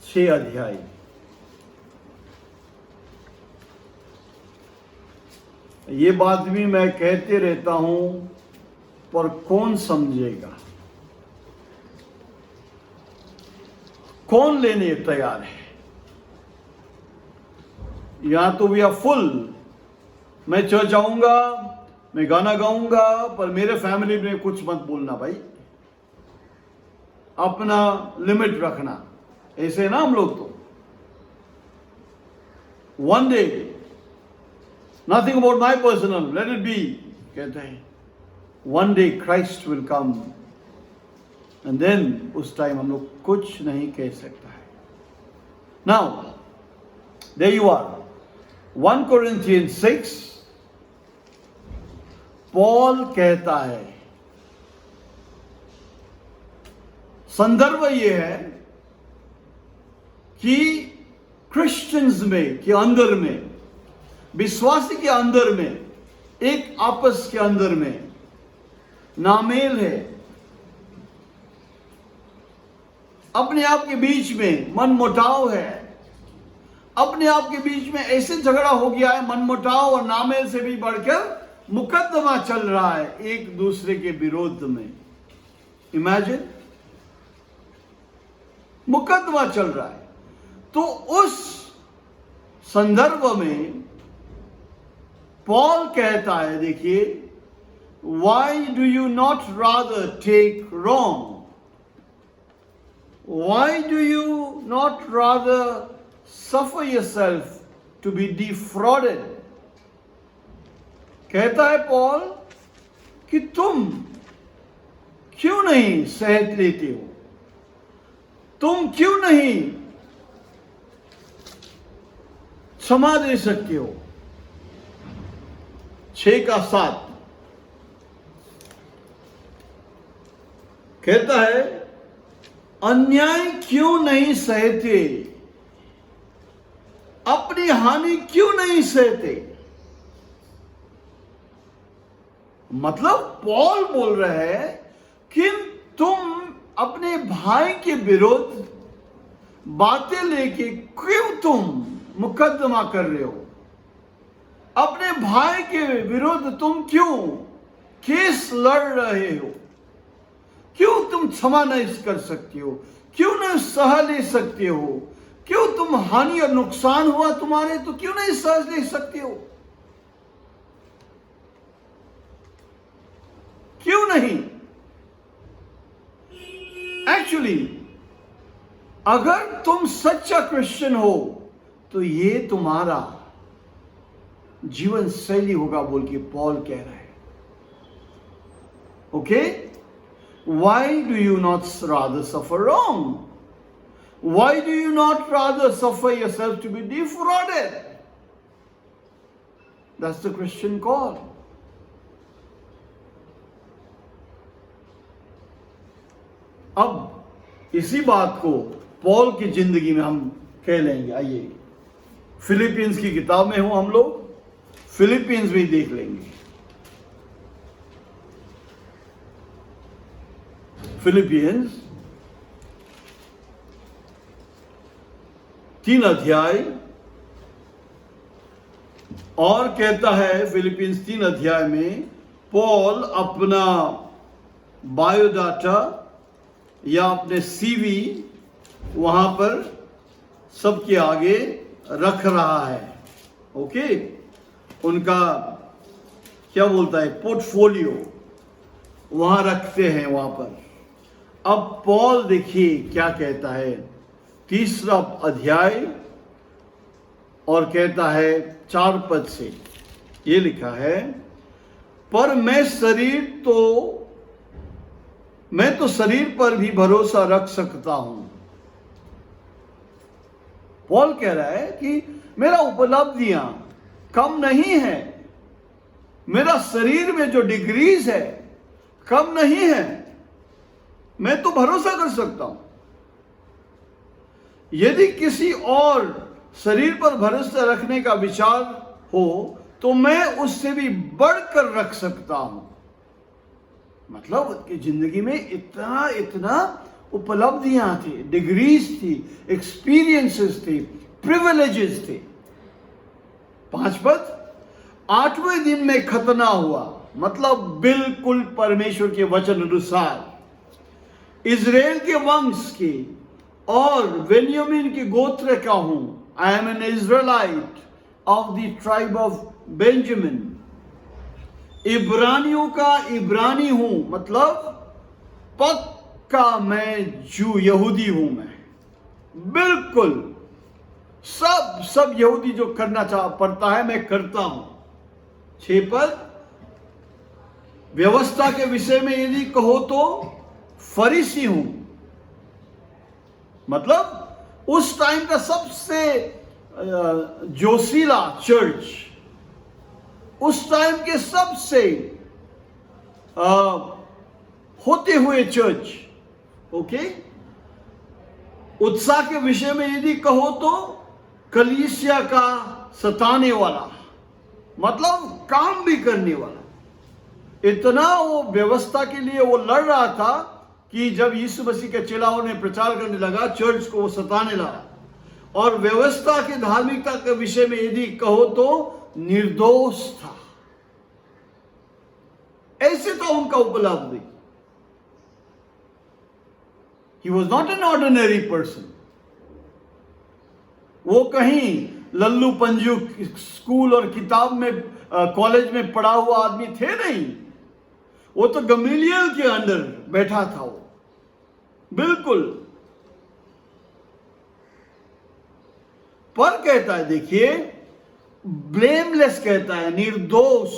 6 अध्याय। ये बात भी मैं कहते रहता हूं, पर कौन समझेगा? कौन लेने तैयार है? या तो वी आर फुल, मैं चर्च आऊंगा, मैं गाना गाऊंगा, पर मेरे फैमिली में कुछ मत बोलना भाई, अपना लिमिट रखना। ऐसे ना हम लोग तो one day nothing about my personal, let it be कहते हैं। One day Christ will come and then उस टाइम हम लोग कुछ नहीं कह सकता है। Now there you are, 1 Corinthians 6, Paul कहता है, संदर्भ यह है कि क्रिश्चियंस में के अंदर में, विश्वासी के अंदर में, एक आपस के अंदर में नामेल है, अपने आप के बीच में मन मुटाव है, अपने आप के बीच में ऐसे झगड़ा हो गया है, मनमुटाव और नामेल से भी बढ़कर मुकदमा चल रहा है एक दूसरे के विरोध में। इमेजिन, मुकदमा चल रहा है। तो उस संदर्भ में पॉल कहता है, देखिए, why do you not rather take wrong, why do you not rather suffer yourself to be defrauded। कहता है पॉल कि तुम क्यों नहीं सहज लेते हो, तुम क्यों नहीं क्षमा दे सकते हो। 6:7 कहता है, अन्याय क्यों नहीं सहते, अपनी हानि क्यों नहीं सहते। मतलब पॉल बोल रहे हैं कि तुम अपने भाई के विरुद्ध बातें लेके क्यों तुम मुकदमा कर रहे हो, अपने भाई के विरुद्ध तुम क्यों केस लड़ रहे हो, क्यों तुम क्षमा नहीं कर सकते हो, क्यों नहीं सह ले सकते हो, क्यों तुम हानि और नुकसान हुआ तुम्हारे तो क्यों नहीं सह ले सकते हो, क्यों नहीं। एक्चुअली अगर तुम सच्चा क्रिश्चियन हो तो ये तुम्हारा जीवन शैली होगा बोल के पॉल कह रहा है। Okay, Y do you not rather suffer wrong, why do you not rather suffer yourself to be defrauded? That's the Christian call. अब इसी बात को पॉल की जिंदगी में हम कह लेंगे। आइए फिलिपियंस की किताब में हो हम लोग, फिलिपियंस भी देख लेंगे। फिलिपियंस 3 अध्याय, और कहता है फिलिपियंस 3 अध्याय में पॉल अपना बायोडाटा या अपने सीवी वहां पर सबके आगे रख रहा है। ओके, उनका क्या बोलता है, पोर्टफोलियो वहां रखते हैं वहां पर। अब पॉल देखिए क्या कहता है, 3 अध्याय और कहता है 4 पद से, ये लिखा है, पर मैं तो शरीर पर भी भरोसा रख सकता हूं। पॉल कह रहा है कि मेरा उपलब्धियां कम नहीं है, मेरा शरीर में जो डिग्रीज है कम नहीं है, मैं तो भरोसा कर सकता हूं। यदि किसी और शरीर पर भरोसा रखने का विचार हो तो मैं उससे भी बढ़कर रख सकता हूं। मतलब उसकी जिंदगी में इतना उपलब्धियां थी, डिग्रीज थी, एक्सपीरियंसेस थे, प्रिविलेजेस थे। 5 पद, 8वें दिन में खतना हुआ, मतलब बिल्कुल परमेश्वर के वचन अनुसार इजराइल के वंश के और बेन्यामीन के गोत्र का हूं। I am an Israelite of the tribe of Benjamin. इब्रानियों का इब्रानी हूं, मतलब पक्का मैं जू यहूदी हूं। मैं बिल्कुल सब यहूदी जो करना पड़ता है मैं करता हूं। 6 पद, व्यवस्था के विषय में यदि कहो तो फरीसी हूं, मतलब उस टाइम का सबसे जोशीला चर्च, उस टाइम के सबसे होते हुए चर्च। ओके, उत्साह के विषय में यदि कहो तो कलीसिया का सताने वाला, मतलब काम भी करने वाला। इतना वो व्यवस्था के लिए वो लड़ रहा था कि जब यीशु मसीह के चेलाओं ने प्रचार करने लगा, चर्च को वो सताने लगा। और व्यवस्था के धार्मिकता के विषय में यदि कहो तो निर्दोष था। ऐसे था उनका उपलब्धि। He was not an ordinary person. वो कहीं लल्लू पंजू स्कूल और किताब में कॉलेज में पढ़ा हुआ आदमी थे नहीं। वो तो गमीलियल के अंडर बैठा था वो, बिल्कुल। पर कहता है, देखिए, ब्लेमलेस कहता है, निर्दोष,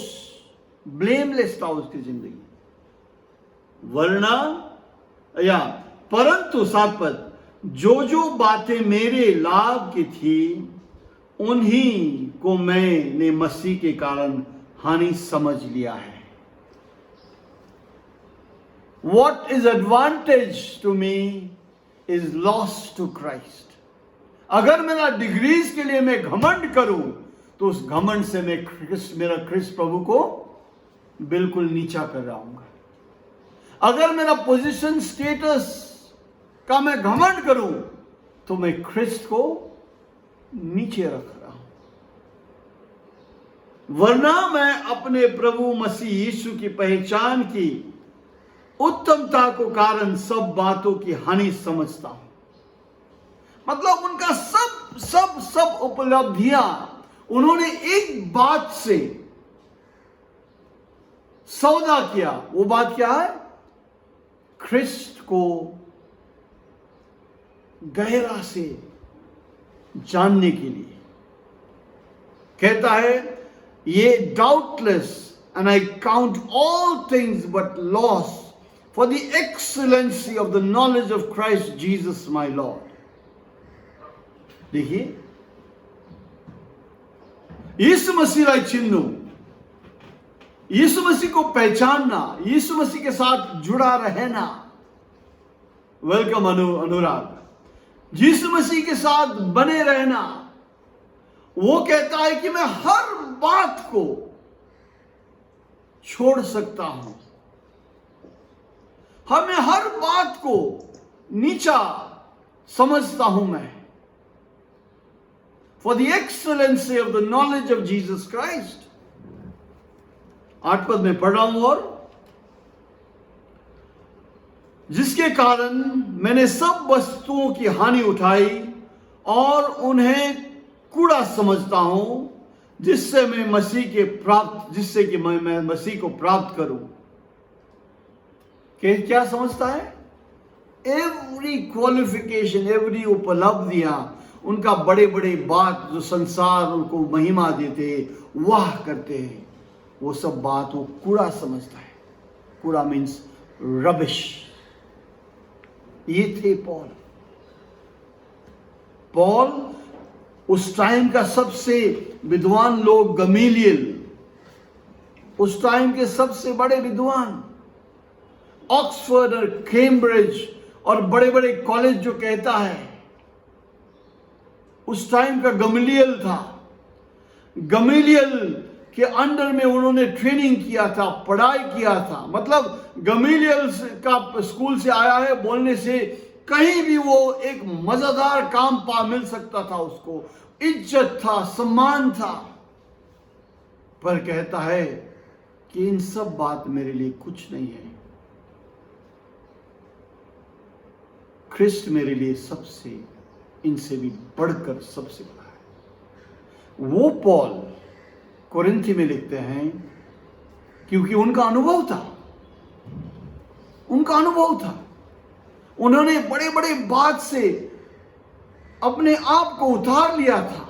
ब्लेमलेस था उसकी जिंदगी। वरना या परंतु 7 पद, जो बातें मेरे लाभ की थी उन्हीं को मैंने मसीह के कारण हानि समझ लिया है। What is advantage to me is loss to Christ. अगर मेरा डिग्रीज के लिए मैं घमंड करूं तो उस घमंड से मैं मेरा ख्रिस्त प्रभु को बिल्कुल नीचा कर रहा हूं। अगर मेरा पोजीशन स्टेटस का मैं घमंड करूं तो मैं ख्रिस्त को नीचे रख रहा हूं। वरना मैं अपने प्रभु मसीह यीशु की पहचान की उत्तमता को कारण सब बातों की हानि समझता हूं। मतलब उनका सब उपलब्धियां उन्होंने एक बात से सौदा किया। वो बात क्या है? ख्रिस्त को गहरा से जानने के लिए। कहता है, ये doubtless and I count all things but loss for the excellency of the knowledge of Christ Jesus my Lord. देखिए, यीशु मसीह का चिन्ह, यीशु मसीह को पहचानना, यीशु मसीह के साथ जुड़ा रहना। वेलकम अनुराग। यीशु मसीह के साथ बने रहना। वो कहता है कि मैं हर बात को छोड़ सकता हूं, मैं हर बात को नीचा समझता हूं मैं। For the excellency of the knowledge of Jesus Christ. 8 पद में पढ़ रहा हूं, और जिसके कारण मैंने सब वस्तुओं की हानि उठाई और उन्हें कूड़ा समझता हूं, जिससे मैं मसीह को प्राप्त करूं। क्या समझता है? एवरी क्वालिफिकेशन, एवरी उपलब्धियां, उनका बड़े बड़े बात जो संसार उनको महिमा देते, वाह करते हैं, वो सब बात वो कूड़ा समझता है। कूड़ा मीन्स रबिश। ये थे पॉल उस टाइम का सबसे विद्वान लोग, गमीलियल, उस टाइम के सबसे बड़े विद्वान, ऑक्सफोर्ड और कैम्ब्रिज और बड़े बड़े कॉलेज जो कहता है, उस टाइम का गमीलियल था। गमीलियल के अंडर में उन्होंने ट्रेनिंग किया था, पढ़ाई किया था। मतलब गमीलियल का स्कूल से आया है बोलने से कहीं भी वो एक मजेदार काम मिल सकता था उसको, इज्जत था, सम्मान था। पर कहता है कि इन सब बात मेरे लिए कुछ नहीं है। ख्रिस्त मेरे लिए सबसे, इनसे भी बढ़कर सबसे बड़ा है। वो पॉल कोरिन्थी में लिखते हैं क्योंकि उनका अनुभव था, उन्होंने बड़े बड़े बात से अपने आप को उतार लिया था।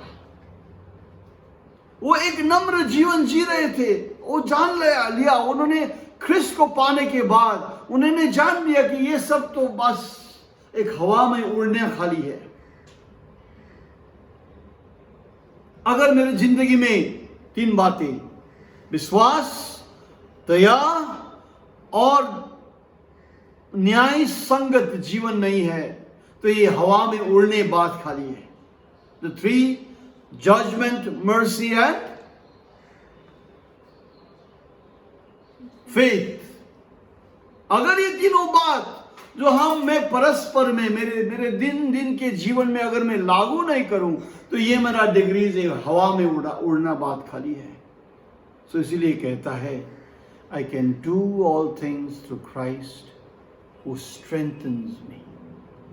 वो एक नम्र जीवन जी रहे थे। वो जान लिया उन्होंने, ख्रिस्त को पाने के बाद उन्होंने जान लिया कि ये सब तो बस एक हवा में उड़ने खाली है। अगर मेरी जिंदगी में 3 बातें, विश्वास, दया और न्याय संगत जीवन नहीं है, तो ये हवा में उड़ने बात खाली है। The 3, judgment, mercy and faith. अगर ये तीनों बात जो मैं परस्पर में मेरे दिन दिन के जीवन में अगर मैं लागू नहीं करूं तो ये मेरा डिग्रीज हवा में उड़ना बात खाली है। सो इसीलिए कहता है, I can do all things through Christ who strengthens me.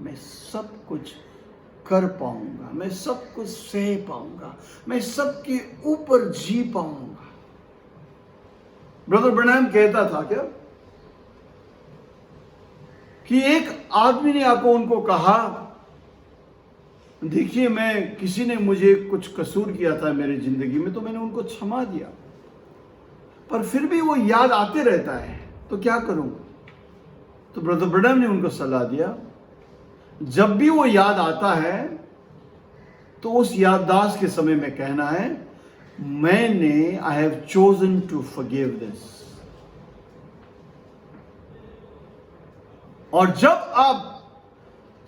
मैं सब कुछ कर पाऊंगा, मैं सब कुछ सह पाऊंगा, मैं सबके ऊपर जी पाऊंगा। ब्रदर ब्रैनम कहता था क्या कि एक आदमी ने आको उनको कहा, देखिए मैं किसी ने मुझे कुछ कसूर किया था मेरी जिंदगी में तो मैंने उनको क्षमा दिया, पर फिर भी वो याद आते रहता है, तो क्या करूं? तो ब्रदर ब्रैनम ने उनको सलाह दिया, जब भी वो याद आता है तो उस याददाश्त के समय में कहना है, मैंने I have chosen to forgive this. और जब आप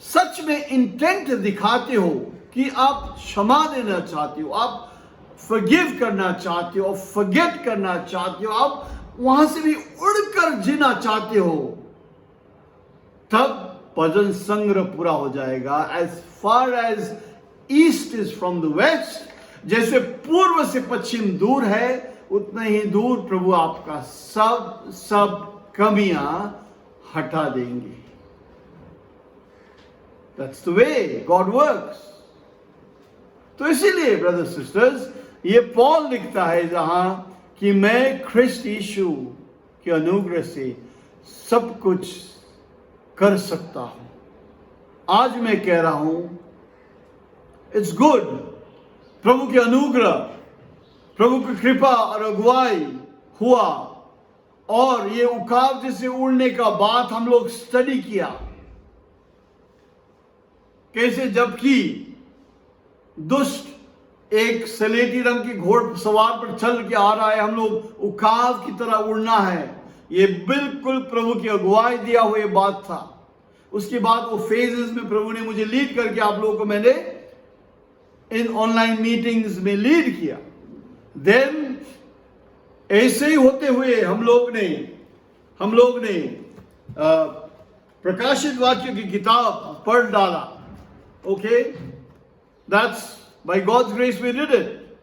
सच में इंटेंट दिखाते हो कि आप क्षमा देना चाहते हो, आप फॉरगिव करना चाहते हो, फॉरगेट करना चाहते हो, आप वहां से भी उड़कर जीना चाहते हो, तब भजन संग्रह पूरा हो जाएगा। As far as east is from the west, जैसे पूर्व से पश्चिम दूर है, उतना ही दूर प्रभु आपका सब कमियां हटा देंगे। That's the way God works. तो इसीलिए ब्रदर्स सिस्टर्स, ये पॉल लिखता है जहां कि मैं ख्रिस्त यीशु के अनुग्रह से सब कुछ कर सकता हूं। आज मैं कह रहा हूं, इट्स गुड, प्रभु के अनुग्रह, प्रभु की कृपा और अगुवाई हुआ, और ये उकाब जैसे उड़ने का बात हम लोग स्टडी किया, कैसे जबकि दुष्ट एक सलेटी रंग की घोड़ सवार पर चल के आ रहा है, हम लोग उकाब की तरह उड़ना है, ये बिल्कुल प्रभु की अगुवाई दिया हुआ बात था। उसके बाद वो फेजेस में प्रभु ने मुझे लीड करके आप लोगों को मैंने इन ऑनलाइन मीटिंग्स में लीड किया। देन ऐसे ही होते हुए हम लोग ने प्रकाशित वाक्य की किताब पढ़ डाला। Okay, that's by God's grace we did it.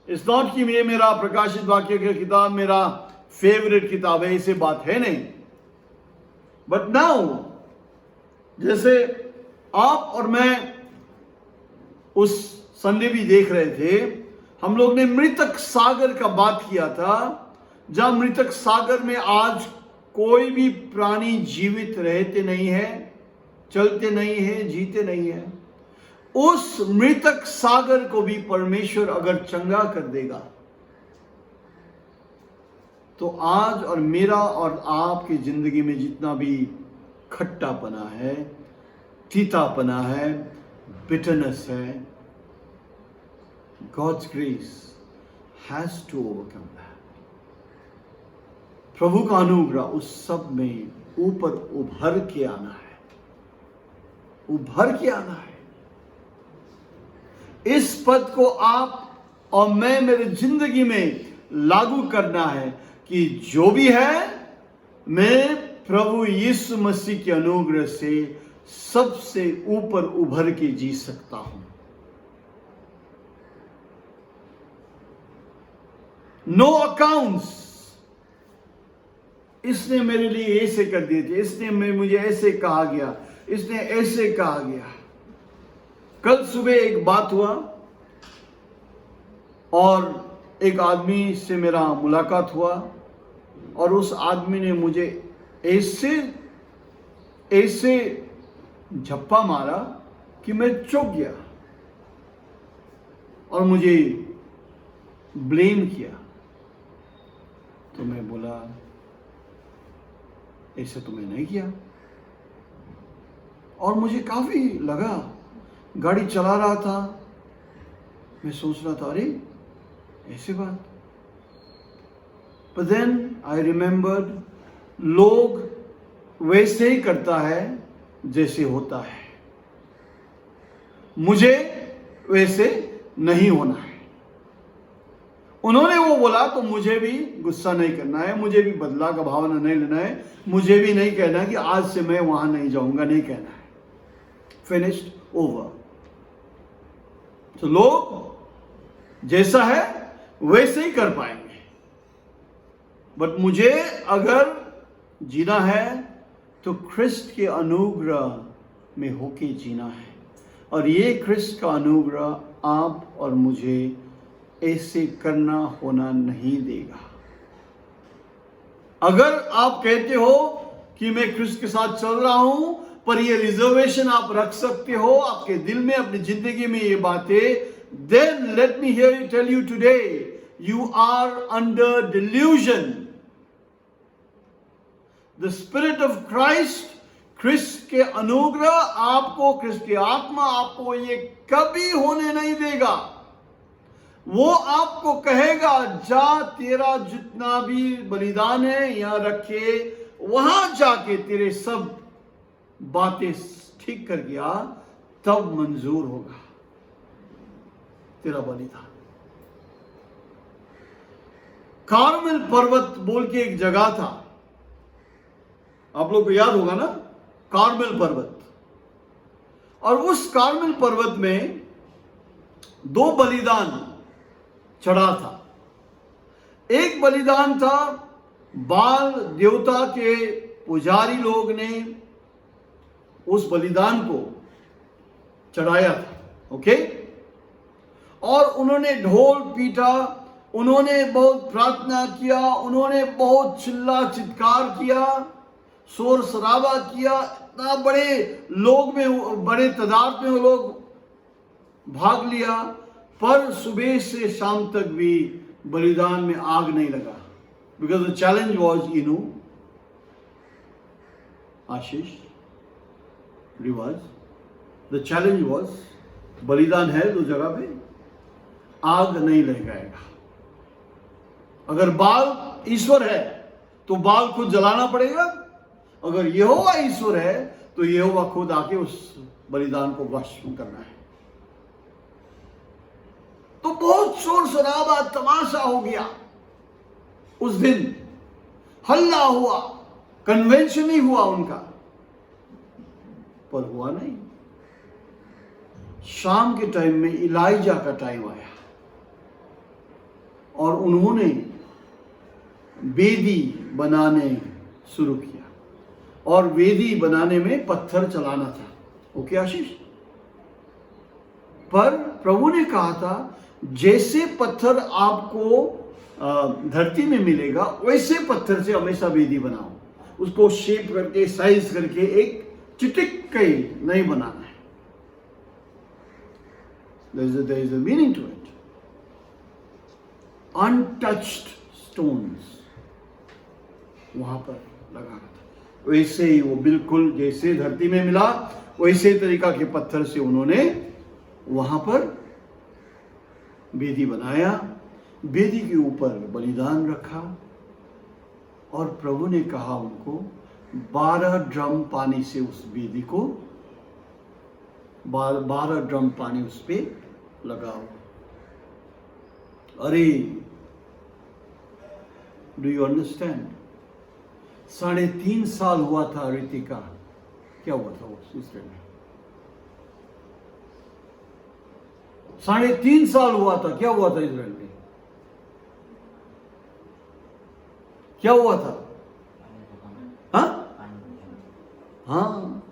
It's not कि ये मेरा प्रकाशित वाक्य की किताब मेरा फेवरेट किताब है, ऐसे बात है नहीं। बट नाउ जैसे आप और मैं उस संडे भी देख रहे थे, हम लोग ने मृतक सागर का बात किया था, जहां मृतक सागर में आज कोई भी प्राणी जीवित रहते नहीं है, चलते नहीं है, जीते नहीं है। उस मृतक सागर को भी परमेश्वर अगर चंगा कर देगा तो आज और मेरा और आपकी जिंदगी में जितना भी खट्टापना है, तीतापना है, बिटरनेस है, God's grace has to overcome that. प्रभु का अनुग्रह उस सब में ऊपर उभर के आना है, उभर के आना है। इस पद को आप और मैं मेरे जिंदगी में लागू करना है कि जो भी है, मैं प्रभु यीशु मसीह के अनुग्रह से सबसे ऊपर उभर के जी सकता हूं। नो अकाउंट्स, इसने मेरे लिए ऐसे कर दिए थे, इसने मुझे ऐसे कहा गया, इसने ऐसे कहा गया। कल सुबह एक बात हुआ और एक आदमी से मेरा मुलाकात हुआ, और उस आदमी ने मुझे ऐसे झप्पा मारा कि मैं चौंक गया, और मुझे ब्लेम किया। तो मैं बोला, ऐसे तो मैं नहीं किया। और मुझे काफी लगा, गाड़ी चला रहा था, मैं सोच रहा था, अरे ऐसे बात। But then I remembered, लोग वैसे ही करता है जैसे होता है, मुझे वैसे नहीं होना है। उन्होंने वो बोला तो मुझे भी गुस्सा नहीं करना है, मुझे भी बदला का भावना नहीं लेना है, मुझे भी नहीं कहना कि आज से मैं वहां नहीं जाऊंगा, नहीं कहना है। Finished, over. तो लोग जैसा है वैसे ही कर पाएंगे, बट मुझे अगर जीना है तो ख्रिस्त के अनुग्रह में होके जीना है, और ये ख्रिस्त का अनुग्रह आप और मुझे ऐसे करना होना नहीं देगा। अगर आप कहते हो कि मैं ख्रिस्त के साथ चल रहा हूं, पर ये रिजर्वेशन आप रख सकते हो आपके दिल में, अपनी जिंदगी में ये बातें, then let me tell you today, you are under delusion. The Spirit of Christ, ख्रिस्त के अनुग्रह आपको, ख्रिस्त की आत्मा आपको ये कभी होने नहीं देगा। वो आपको कहेगा जा, तेरा जितना भी बलिदान है यहां रखे, वहां जाके तेरे सब बातें ठीक कर गया, तब मंजूर होगा तेरा बलिदान। कार्मेल पर्वत बोल के एक जगह था, आप लोग को याद होगा ना, कार्मेल पर्वत। और उस कार्मेल पर्वत में 2 बलिदान चढ़ा था। एक बलिदान था बाल देवता के पुजारी लोग ने उस बलिदान को चढ़ाया था, ओके। और उन्होंने ढोल पीटा, उन्होंने बहुत प्रार्थना किया, उन्होंने बहुत चिल्ला चित्कार किया, शोर शराबा किया, इतना बड़े लोग में, बड़े तादाद में वो लोग भाग लिया, पर सुबह से शाम तक भी बलिदान में आग नहीं लगा। Because the challenge was, you know Ashish, रिवाज, द चैलेंज वॉज, बलिदान है 2 जगह पे, आग नहीं लग जाएगा। अगर बाल ईश्वर है तो बाल खुद जलाना पड़ेगा, अगर यहोवा ईश्वर है तो यहोवा खुद आके उस बलिदान को भस्म करना है। तो बहुत शोर शराबा तमाशा हो गया उस दिन, हल्ला हुआ, कन्वेंशन ही हुआ उनका, पर हुआ नहीं। शाम के टाइम में इलाइजा का टाइम आया और उन्होंने वेदी बनाने शुरू किया, और वेदी बनाने में पत्थर चलाना था, ओके आशीष। पर प्रभु ने कहा था जैसे पत्थर आपको धरती में मिलेगा वैसे पत्थर से हमेशा वेदी बनाओ, उसको शेप करके, साइज करके, एक चिटिक कई नहीं बनाना है। there is a meaning to it. Untouched stones वहां पर लगा था, वैसे ही वो बिल्कुल जैसे धरती में मिला वैसे तरीका के पत्थर से उन्होंने वहां पर वेदी बनाया, वेदी के ऊपर बलिदान रखा, और प्रभु ने कहा उनको 12 ड्रम पानी से उस वेदी को, 12 ड्रम पानी उस पे लगाओ। अरे डू यू अंडरस्टैंड? 3.5 साल हुआ था रितिका, क्या हुआ था उस दिन में? 3.5 साल हुआ था, क्या हुआ था इजराइल में? क्या हुआ था? हाँ,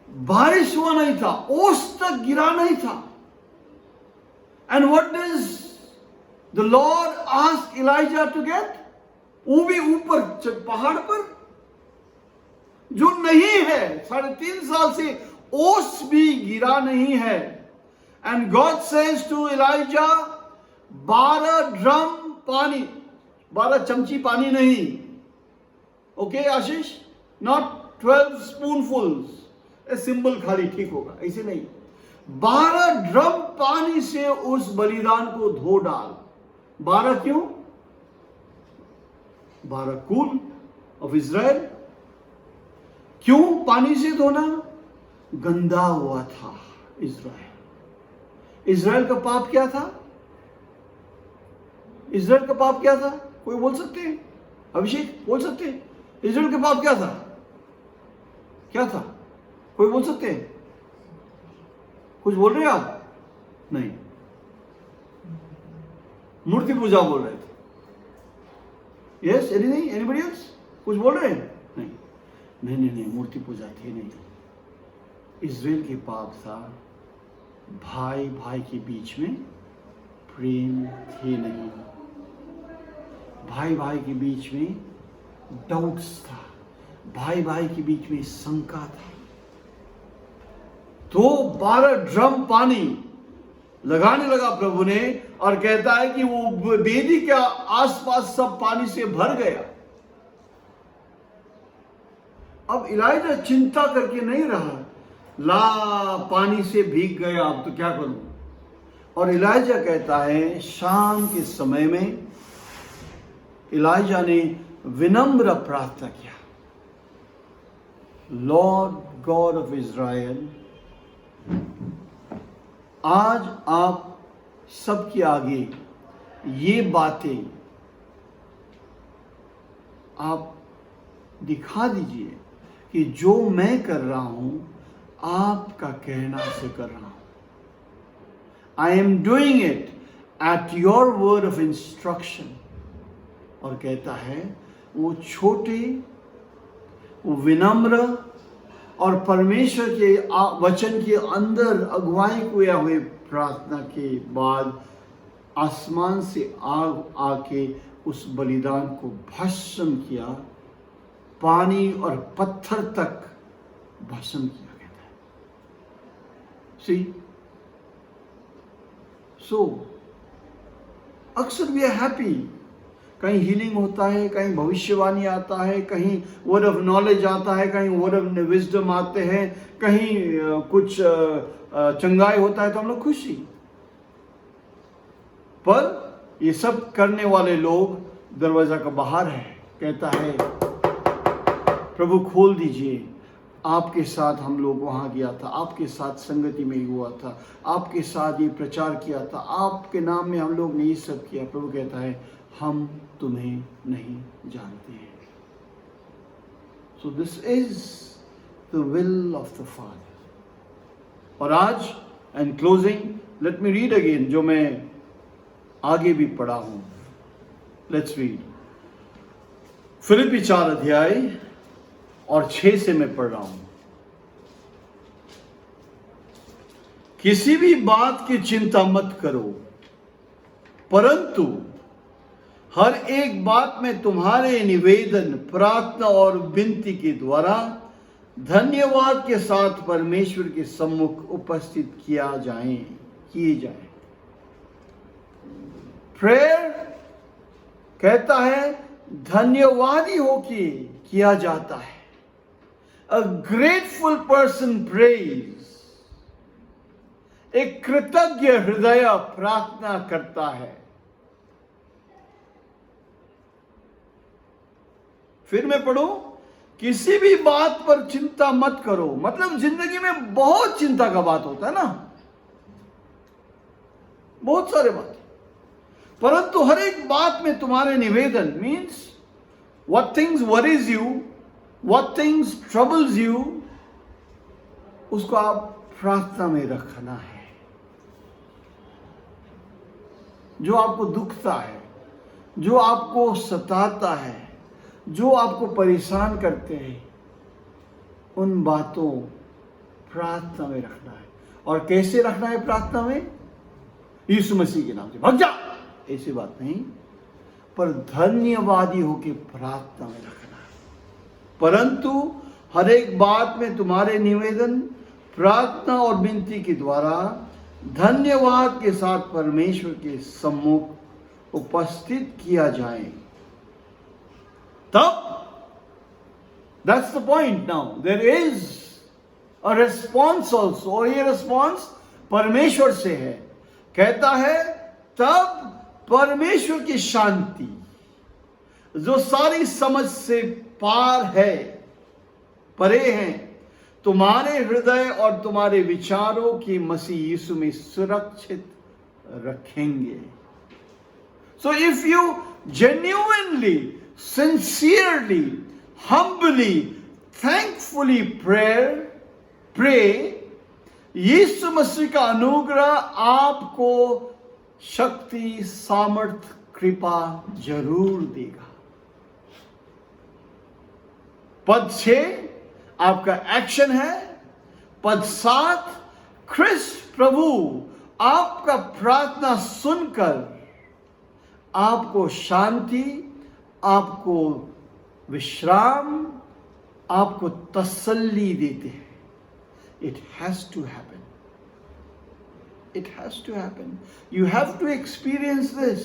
बारिश हुआ नहीं था, ओस तक गिरा नहीं था। And what does the Lord ask Elijah to get? वो भी ऊपर पहाड़ पर जो नहीं है, 3.5 साल से ओस भी गिरा नहीं है। And God says to Elijah 12 drum पानी, 12 चमची पानी नहीं, okay Ashish, not 12 spoonfuls, a symbol खाली ठीक होगा, ऐसे नहीं, 12 ड्रम पानी से उस बलिदान को धो डाल। 12 क्यों? 12 कुल ऑफ इजराइल। क्यों पानी से धोना? गंदा हुआ था इजराइल। इजराइल का पाप क्या था? इजराइल का पाप क्या था? कोई बोल सकते हैं? अभिषेक बोल सकते हैं? इजराइल का पाप क्या था? क्या था? कोई बोल सकते हैं? कुछ बोल रहे हैं आप? नहीं, मूर्ति पूजा बोल रहे थे। Yes, anything, anybody else? कुछ बोल रहे हैं? नहीं नहीं नहीं नहीं, मूर्ति पूजा थी नहीं। इजराइल के पाप था भाई भाई के बीच में प्रेम थी नहीं, भाई भाई के बीच में डाउट्स था, भाई भाई के बीच में शंका था। तो 12 ड्रम पानी लगाने लगा प्रभु ने, और कहता है कि वो वेदी के आसपास सब पानी से भर गया। अब इलाइजा चिंता करके नहीं रहा, ला पानी से भीग गया, अब तो क्या करूं। और इलाइजा कहता है शाम के समय में इलाइजा ने विनम्र प्रार्थना किया, लॉर्ड गॉड ऑफ इज़राइल, आज आप सबके आगे ये बातें आप दिखा दीजिए कि जो मैं कर रहा हूं आपका कहना से कर रहा हूं। I am doing it at your word of instruction. और कहता है वो छोटे, वो विनम्र और परमेश्वर के वचन के अंदर अगुवाई किए हुए प्रार्थना के बाद आसमान से आग आके उस बलिदान को भस्म किया, पानी और पत्थर तक भस्म किया गया था। सी, सो अक्सर वी आर हैप्पी, कहीं हीलिंग होता है, कहीं भविष्यवाणी आता है, कहीं वर्ड ऑफ नॉलेज आता है, कहीं वर्ड ऑफ विजडम आते हैं, कहीं कुछ चंगाई होता है तो हम लोग खुशी। पर ये सब करने वाले लोग दरवाजा का बाहर है, कहता है प्रभु खोल दीजिए, आपके साथ हम लोग वहां गया था, आपके साथ संगति में हुआ था, आपके साथ ये प्रचार किया था, आपके नाम में हम लोग ने ये सब किया। प्रभु कहता है हम तुम्हें नहीं जानते हैं। सो this is the will of the father. और आज and closing let me read again, जो मैं आगे भी पढ़ा हूं। लेट्स रीड फिलिप्पी 4 अध्याय और 6 से मैं पढ़ रहा हूं। किसी भी बात की चिंता मत करो, परंतु हर एक बात में तुम्हारे निवेदन, प्रार्थना और विनती के द्वारा धन्यवाद के साथ परमेश्वर के सम्मुख उपस्थित किए जाए। प्रेयर कहता है धन्यवादी होके किया जाता है। A grateful person prays. एक कृतज्ञ हृदय प्रार्थना करता है। फिर मैं पढ़ूं, किसी भी बात पर चिंता मत करो। मतलब जिंदगी में बहुत चिंता का बात होता है ना, बहुत सारे बात, परंतु हर एक बात में तुम्हारे निवेदन, means what things worries you, what things troubles you, उसको आप प्रार्थना में रखना है। जो आपको दुखता है, जो आपको सताता है, जो आपको परेशान करते हैं, उन बातों प्रार्थना में रखना है। और कैसे रखना है प्रार्थना में? यीशु मसीह के नाम से भाग जा, ऐसी बात नहीं, पर धन्यवादी होकर प्रार्थना में रखना है। परंतु हर एक बात में तुम्हारे निवेदन, प्रार्थना और विनती के द्वारा धन्यवाद के साथ परमेश्वर के सम्मुख उपस्थित किया जाए। तब that's the point. Now there is a response also, और ये रिस्पॉन्स परमेश्वर से है। कहता है तब परमेश्वर की शांति जो सारी समझ से पार है, परे हैं, तुम्हारे हृदय और तुम्हारे विचारों की मसीह यीशु में सुरक्षित रखेंगे। So if you genuinely, sincerely, humbly, thankfully pray, यीशु मसीह का अनुग्रह आपको शक्ति, सामर्थ, कृपा जरूर देगा। पद 6 आपका एक्शन है। पद 7 ख्रिस्त प्रभु आपका प्रार्थना सुनकर आपको शांति, आपको विश्राम, आपको तसल्ली देते हैं। It has to happen. It has to happen. You have to experience this.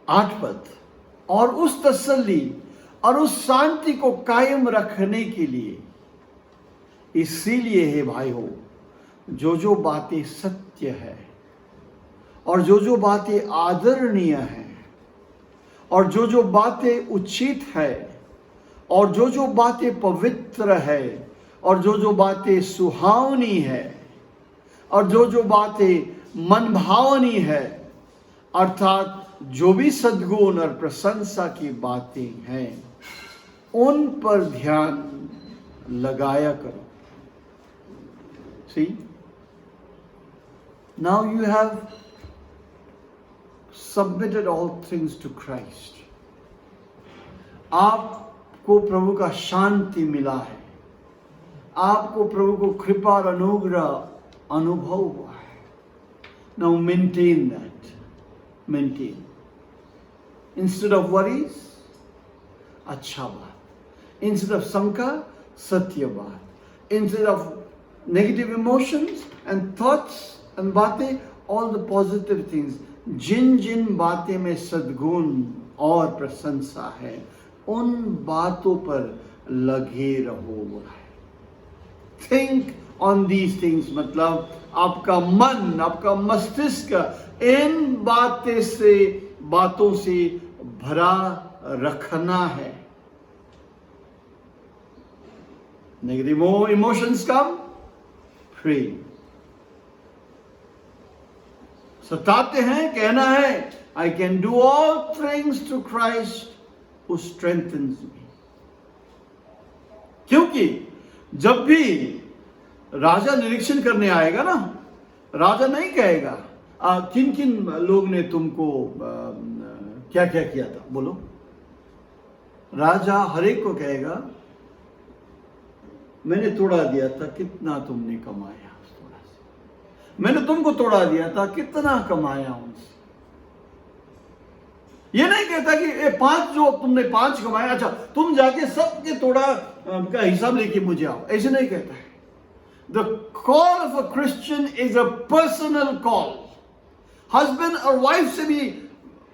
आठ पद, और उस तसल्ली और उस शांति को कायम रखने के लिए, इसीलिए हे भाई हो, जो बातें सत्य है और जो बातें आदरणीय हैं और जो बातें उचित है और जो बातें पवित्र है और जो बातें सुहावनी है और जो बातें मनभावनी है, अर्थात जो भी सद्गुण और प्रशंसा की बातें हैं, उन पर ध्यान लगाया करो। See, now you have submitted all things to Christ. आपको प्रभु का शांति मिला है, आपको प्रभु को कृपा और अनुग्रह अनुभव हुआ है। Now maintain that. Maintain. Instead of worries, अच्छा बात। Instead of शंका, सत्य बात। Instead of negative emotions and thoughts and बातें, all the positive things, जिन बातें में सद्गुण और प्रशंसा है, उन बातों पर लगे रहो। Think on these things, मतलब आपका मन, आपका मस्तिष्क इन बातों से भरा रखना है। नेगेटिव इमोशंस कम, फ्री। सताते हैं, कहना है I can do all things through Christ who strengthens me. क्योंकि जब भी राजा निरीक्षण करने आएगा ना, राजा नहीं कहेगा किन किन लोग ने तुमको क्या क्या किया था, बोलो। राजा हर एक को कहेगा मैंने तोड़ा दिया था, कितना तुमने कमाया उस तोड़ा से। मैंने तुमको तोड़ा दिया था, कितना कमाया उनसे। ये नहीं कहता कि ये 5 जो तुमने 5 कमाया, अच्छा तुम जाके सबके तोड़ा का हिसाब लेके मुझे आओ, ऐसे नहीं कहता है। The call of a Christian is a personal call. Husband और वाइफ से भी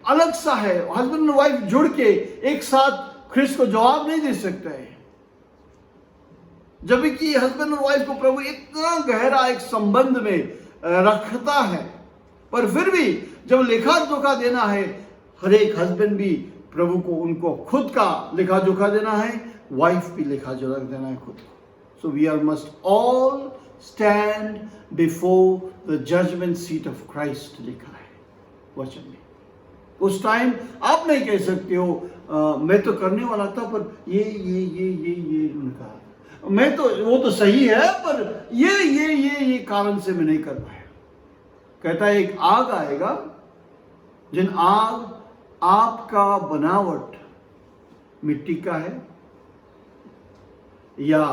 अलग सा है। हस्बैंड और वाइफ जुड़ के एक साथ ख्रिस्त को जवाब नहीं दे सकते हैं, जब कि हस्बैंड और वाइफ को प्रभु इतना गहरा एक संबंध में रखता है। पर फिर भी जब लेखा जोखा देना है, हर एक हस्बैंड भी प्रभु को उनको खुद का लेखा जोखा देना है, वाइफ भी लेखा जोखा देना है खुद को। So we are must all stand before the judgment seat of Christ, लिखा है वचन में। उस टाइम आप नहीं कह सकते हो मैं तो करने वाला था पर ये उनका, मैं तो वो तो सही है पर ये कारण से मैं नहीं कर पाया। कहता है एक आग आएगा, जिन आग आपका बनावट मिट्टी का है या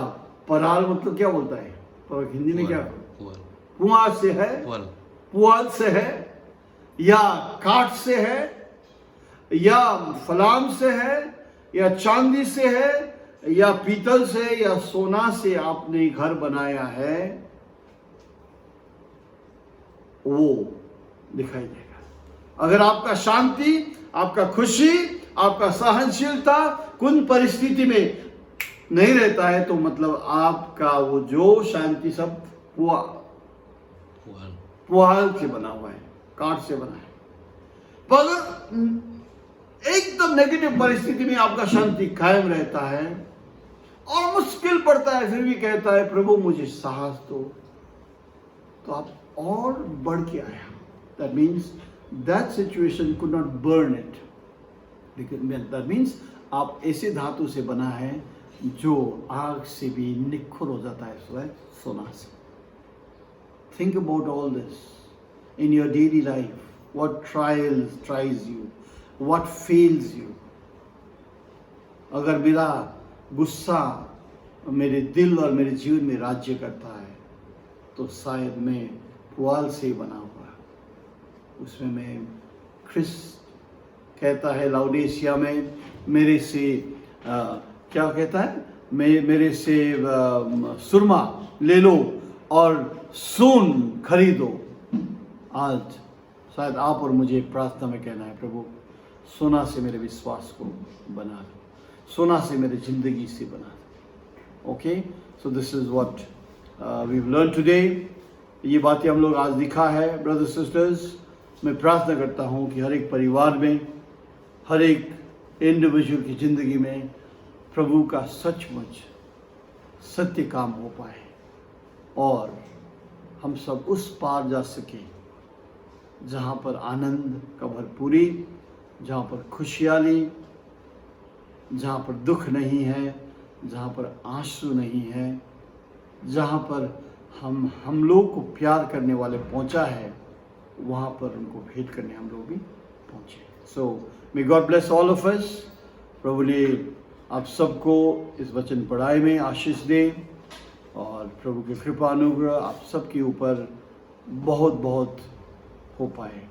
पराल, मतलब क्या बोलता है और हिंदी में क्या, पुआल से है, पुआल से है या काठ से है या फलाम से है या चांदी से है या पीतल से या सोना से आपने घर बनाया है, वो दिखाई देगा। अगर आपका शांति, आपका खुशी, आपका सहनशीलता कुछ परिस्थिति में नहीं रहता है, तो मतलब आपका वो जो शांति सब पुआल से बना हुआ है, काठ से बना है। पर अगर एकदम नेगेटिव परिस्थिति में आपका शांति कायम रहता है, और मुश्किल पड़ता है, फिर भी कहता है प्रभु मुझे साहस दो, तो आप और बढ़ के आया. That means that situation could not burn it. That means आप ऐसे धातु से बना है जो आग से भी निखर हो जाता है सोना से. Think about all this in your daily life. What tries you, what fails you. अगर मेरा गुस्सा मेरे दिल और मेरे जीवन में राज्य करता है, तो शायद मैं पुआल से बना हुआ, उसमें मैं ख्रिस्त कहता है लाउडेशिया में, मेरे से क्या कहता है, मेरे से सुरमा ले लो और सोन खरीदो. आज शायद आप और मुझे प्रार्थना में कहना है, प्रभु सोना से मेरे विश्वास को बना दो, सोना से मेरे जिंदगी से बना दो. Okay, so this is what we have learn today. ये बातें हम लोग आज दिखा है. ब्रदर्स सिस्टर्स, मैं प्रार्थना करता हूँ कि हर एक परिवार में, हर एक इंडिविजुअल की ज़िंदगी में प्रभु का सचमुच सत्य काम हो पाए और हम सब उस पार जा सके जहाँ पर आनंद का भरपूरी, जहाँ पर खुशहाली, जहाँ पर दुख नहीं है, जहाँ पर आंसू नहीं है, जहाँ पर हम लोग को प्यार करने वाले पहुँचा है, वहाँ पर उनको भेंट करने हम लोग भी पहुँचे. So may God bless all of us. प्रभु ने आप सबको इस वचन पढ़ाई में आशीष दे और प्रभु की कृपा अनुग्रह आप सबके ऊपर बहुत बहुत हो पाए.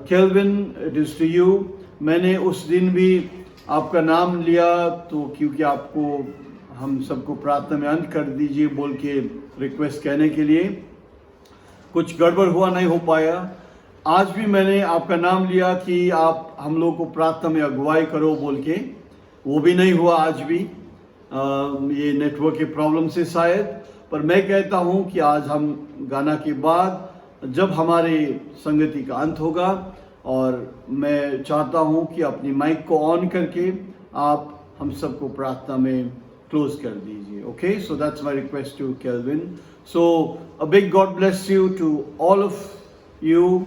Kelvin, it is to you. मैंने उस दिन भी आपका नाम लिया, तो क्योंकि आपको हम सबको प्रार्थना में अंत कर दीजिए बोल के रिक्वेस्ट कहने के लिए, कुछ गड़बड़ हुआ, नहीं हो पाया. आज भी मैंने आपका नाम लिया कि आप हम लोग को प्रार्थना में अगुवाई करो बोल के, वो भी नहीं हुआ आज भी, ये नेटवर्क के प्रॉब्लम से शायद. पर मैं कहता हूँ कि आज हम गाना के बाद जब हमारे संगति का अंत होगा, और मैं चाहता हूँ कि अपनी माइक को ऑन करके आप हम सबको प्रार्थना में क्लोज कर दीजिए. Okay, so that's my request to Kelvin. So a big God bless you to all of you.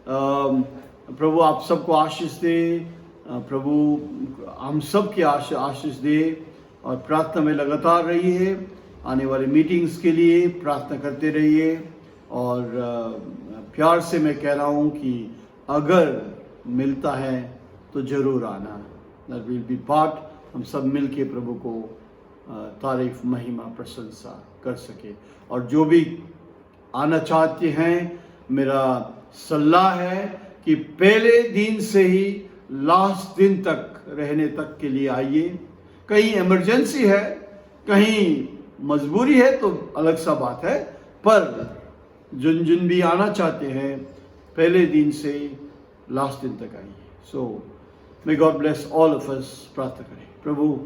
प्रभु आप सबको आशीष दे, प्रभु हम सब की आशीष दे, और प्रार्थना में लगातार रहिए. आने वाले मीटिंग्स के लिए प्रार्थना करते रहिए. और प्यार से मैं कह रहा हूँ कि अगर मिलता है तो ज़रूर आना. That will be part. हम सब मिल के प्रभु को तारीफ, महिमा, प्रशंसा कर सके. और जो भी आना चाहते हैं, मेरा सलाह है कि पहले दिन से ही लास्ट दिन तक रहने तक के लिए आइए. कहीं इमरजेंसी है, कहीं मजबूरी है तो अलग सा बात है, पर जिन भी आना चाहते हैं पहले दिन से लास्ट दिन तक आइए. So may God bless all of us. प्रार्थना करें. प्रभु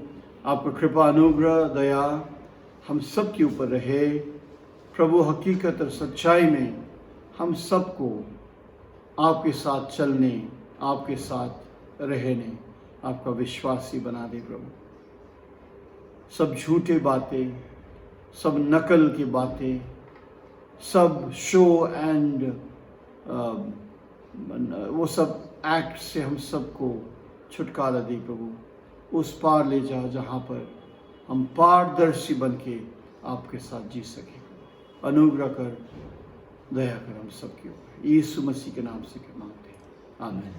आपका कृपा, अनुग्रह, दया हम सब के ऊपर रहे. प्रभु हकीकत और सच्चाई में हम सबको आपके साथ चलने, आपके साथ रहने, आपका विश्वासी बना दे. प्रभु सब झूठे बातें, सब नकल की बातें, सब शो एंड वो सब एक्ट से हम सबको छुटकारा दे. प्रभु उस पार ले जाओ जहाँ पर हम पारदर्शी बन के आपके साथ जी सके. अनुग्रह कर, दया कर हम सबके ऊपर. यीशु मसीह के नाम से मांगते हैं. आमीन.